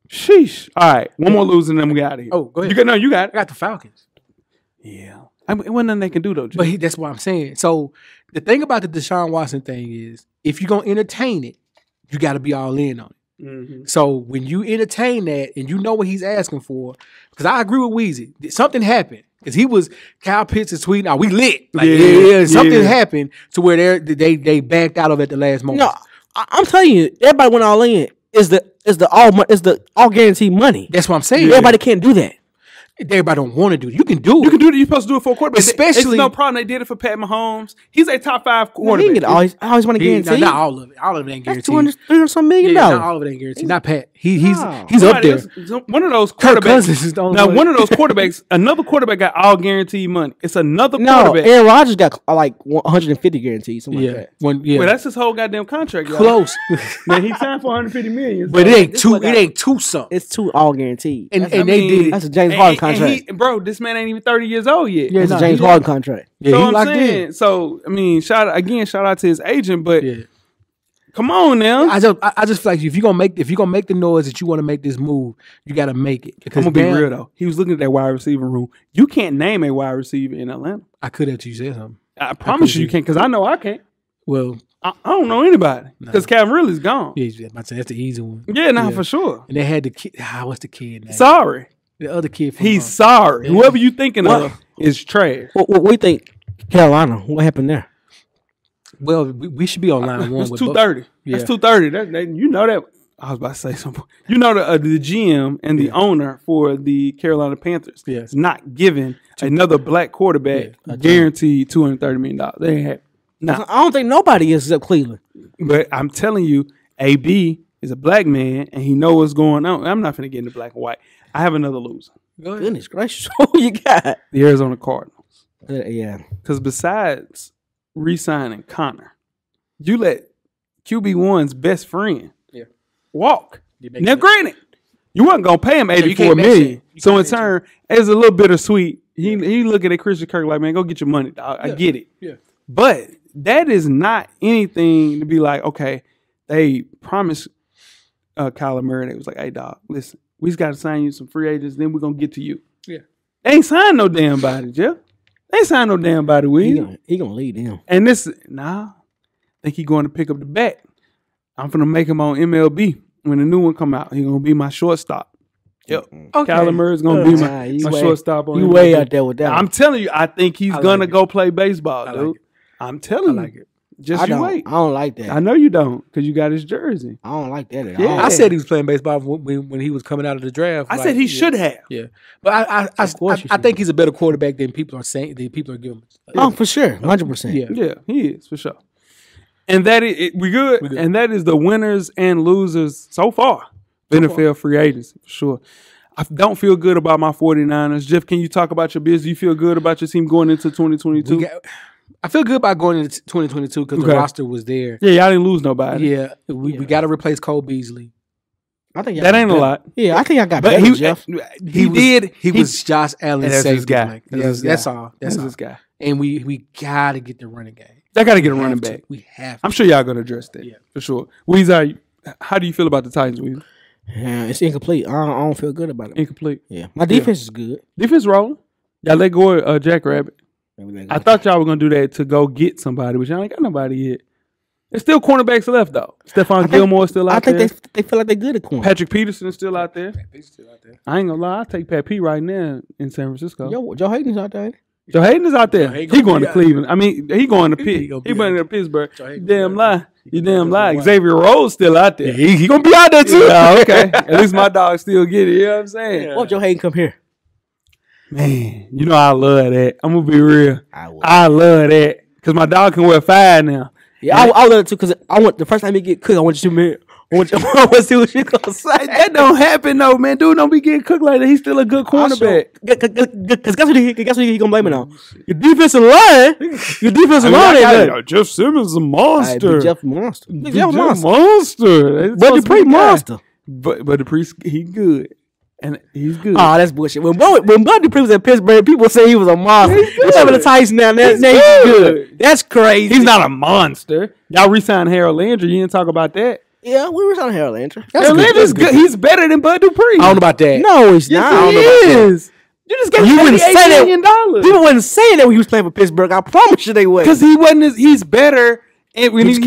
Sheesh. All right, one more loser, and then we got out of here. Oh, go ahead. You got I it. got the Falcons. Yeah. I mean, it wasn't nothing they can do though. But that's what I'm saying. So the thing about the Deshaun Watson thing is, if you're gonna entertain it, you got to be all in on it. Mm-hmm. So when you entertain that and you know what he's asking for, because I agree with Weezy, something happened because Kyle Pitts is tweeting, "Are we lit?" Like something happened to where they backed out of it at the last moment. No, I'm telling you, everybody went all in. Is the all guaranteed money? That's what I'm saying. Everybody can't do that. Everybody don't want to do it. You can do it. You can do it. You're supposed to do it for a quarterback. Especially- it's no problem. They did it for Pat Mahomes. He's a top 5 He quarterback. didn't get I always want to guarantee. Not all of it. All of it ain't That's guaranteed. $200 some million Yeah, dollars. not all of it ain't guaranteed. Not Pat. He's No. up Somebody there. else- one of those Kirk quarterbacks. Cousins is the only Now, one. one of those quarterbacks, another quarterback got all guaranteed money. It's another No, quarterback. Aaron Rodgers got like 150 guaranteed, something like that. Well, that's his whole goddamn contract. Y'all. close. Man, he signed for 150 million. But it ain't this two. one It got- ain't two something. It's two all guaranteed. And That's- they did it. That's a James Harden contract. Bro, this man ain't even 30 years old yet. Yeah, It's a nah, James he- Harden contract. Yeah, so he I'm locked saying, in. so I mean, shout out to his agent, but Yeah. come on now. I just feel like if you're gonna make the noise that you want to make this move, you gotta make it. I'm Because gonna be real though. He was looking at that wide receiver room. You can't name a wide receiver in Atlanta. I could have you said something. I promise you can't, because I know I can't. Well, I don't know anybody because Calvin Ridley's gone. yeah, that's the easy one. Yeah, nah, for sure. And they had the kid. What's the kid name? Sorry, The other kid. From, he's sorry. Whoever you thinking of is trash. What do you think, Carolina? What happened there? well, we should be on line one. That's with 230. Yeah. That's 230. You know that. I was about to say something. You know the GM and the owner for the Carolina Panthers is not giving another black quarterback guaranteed $230 million. They ain't have. Nah, I don't think nobody is except Cleveland. but I'm telling you, AB is a black man and he knows what's going on. I'm not finna get into black and white. I have another loser. Go ahead. Goodness gracious, who you got? The Arizona Cardinals. Yeah, Because besides re-signing Connor, you let QB1's best friend walk. Now, granted, you wasn't gonna pay him you $84 can't match million. it. So in turn, it's a little bittersweet. He looking at Christian Kirk like, man, go get your money, dog. I get it. Yeah. But that is not anything to be like, okay, they promised Kyler Murray. They was like, hey, dog, listen, we just got to sign you some free agents, then we're going to get to you. Yeah. They ain't signed no damn body, Jeff. They ain't signed no damn body, he gonna lead them. And this, I think he going to pick up the bat. I'm going to make him on MLB when the new one come out. He going to be my shortstop. Yep. Okay. Kyler Murray's going to be my shortstop on You MLB. way out there with that. I'm telling you, I think he's like going to it. go play baseball, I dude. like it. I'm telling I like you. it. Just I you don't. wait. I don't like that. I know you don't because you got his jersey. I don't like that at Yeah. all. I said he was playing baseball when he was coming out of the draft. I said he should have. Yeah, but course you I should. think he's a better quarterback than people are saying. Than people are giving. Oh, for sure, 100%. Yeah. Yeah, he is for sure. And that is we good. good. And that is the winners and losers so far. NFL free agency for sure. I don't feel good about my 49ers. Jeff, can you talk about your business? You feel good about your team going into 2022? I feel good about going into 2022 because the roster was there. Yeah, y'all didn't lose nobody. Yeah, we got to replace Cole Beasley. I think y'all That got ain't a better. lot. Yeah, I think I got But better, he Jeff. He was Josh Allen's That's his safety guy. blanket. That's his That's guy. all. That's all. this guy. And we got to get the running game. They got to get a running Have to. back. We have. I'm sure y'all going to address that. Yeah. For sure. Weezy, how do you feel about the Titans, Weezy? Yeah, it's incomplete. I don't feel good about it. Incomplete. Yeah, my defense is good. Defense rolling. Y'all let go of Jack Rabbit. I thought y'all were gonna do that to go get somebody, but y'all ain't got nobody yet. There's still cornerbacks left though. Stephon Gilmore is still out there. I think they feel like they're good at corner. Patrick Peterson is still out there. I ain't gonna lie, I'll take Pat P right now in San Francisco. Joe Hayden's out there. Joe Hayden is out there. He going to Cleveland. I mean, he going to Pitt. He gonna be going out to Pittsburgh. Joe You Hayden damn lie. You damn lie. Wow. Xavier Rhodes still out there. He gonna be out there too. Yeah, okay. At least my dog still get it. You know what I'm saying? What if Joe Hayden come here? Man, you know I love that. I'm gonna be real. I would. I love that because my dog can wear 5 now. Yeah, I love it too because I want the first time he get cooked. I want you to I want to see what you gonna say. That don't happen though, man. Dude don't be getting cooked like that. He's still a good cornerback. Because guess what he gonna blame it on? Your defensive line. Your defensive line ain't good. Jeff Simmons is a monster. Jeff Monster. Jeff Jeff Monster. monster. But the pre monster. But the priest, he good. And he's good. Oh, that's bullshit. When Bud Dupree was at Pittsburgh, people say he was a monster. He's having a Tyson now. That's good. That's crazy. He's not a monster. Y'all re-signed Harold Landry. You didn't talk about that. Yeah, we were on Harold Landry. Harold Landry's good. He's better than Bud Dupree. I don't know about that. No, he's not. I don't know about that. is. You just got You wouldn't say that. $88 million. People wasn't saying that when he was playing for Pittsburgh. I promise you they would. Because he wasn't. He's better. And when I'm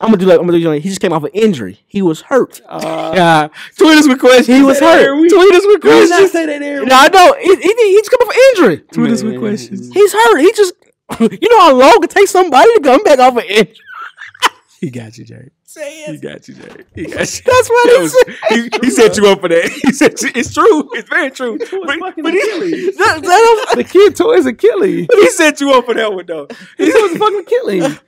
gonna do like he just came off an injury. He was hurt. Tweet us with questions. He was hurt. Tweet us with questions. not say that there. No, I know. He just come off an injury. Tweet us with questions. He's hurt. He just, you know how long it takes somebody to come back off an injury. He got you, Jay. He got you, Jay. He got you. That's what he said. He set you up for that. He said it's true. It's very true. But he, The kid tore his Achilles. but he set you up for that one though. He tore his fucking Achilles.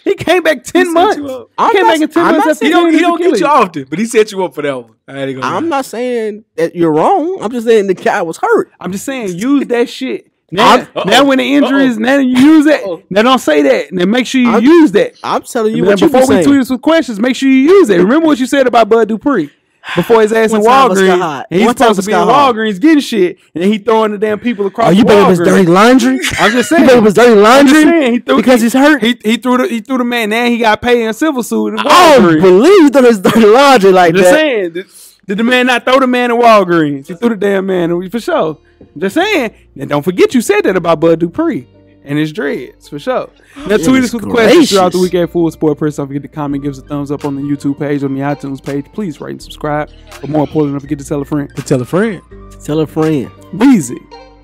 He came back 10 set months. you up. He came back in 10 I'm months not after He tearing his don't get Achilles. you often, but he set you up for that one. I ain't gonna I'm lie. not saying that you're wrong. I'm just saying the guy was hurt. I'm just saying, use that shit. Now when the injury is, now you use it. Now don't say that. Now make sure you use that. I'm telling you Now, what you before were we saying. tweet us with questions, make sure you use it. Remember what you said about Bud Dupree before his ass in One time was Walgreens. hot. And he's One time supposed was to be in hot. Walgreens getting shit, and then he throwing the damn people across. Oh, you the bet it was Walgreens. dirty laundry? I'm just You saying. bet it was dirty I'm laundry? just saying, he threw, Because he's hurt? He threw the man. Now he got paid in a civil suit. In Oh, Walgreens. believe you thought it was dirty laundry like I'm just that. saying. Did the man not throw the man in Walgreens? He threw the damn man for sure. I'm just saying. And don't forget you said that about Bud Dupree and his dreads for sure. Now tweet us with questions throughout the week at Full Sport Press. Don't forget to comment, give us a thumbs up on the YouTube page, on the iTunes page. Please rate and subscribe. But more importantly, don't forget to tell a friend. Tell a friend. Tell a friend. Weezy,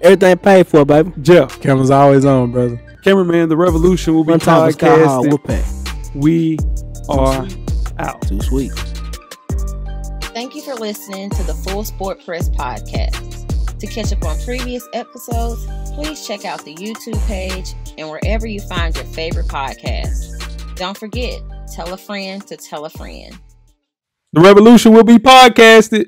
Everything paid for, baby. Jeff, Camera's always on, brother. cameraman, the revolution will be One time for Sky Hall, podcasting. Whoop-Pack. We are out. Too sweet. Thank you for listening to the Full Sport Press podcast. To catch up on previous episodes, please check out the YouTube page and wherever you find your favorite podcasts. Don't forget, tell a friend to tell a friend. The revolution will be podcasted.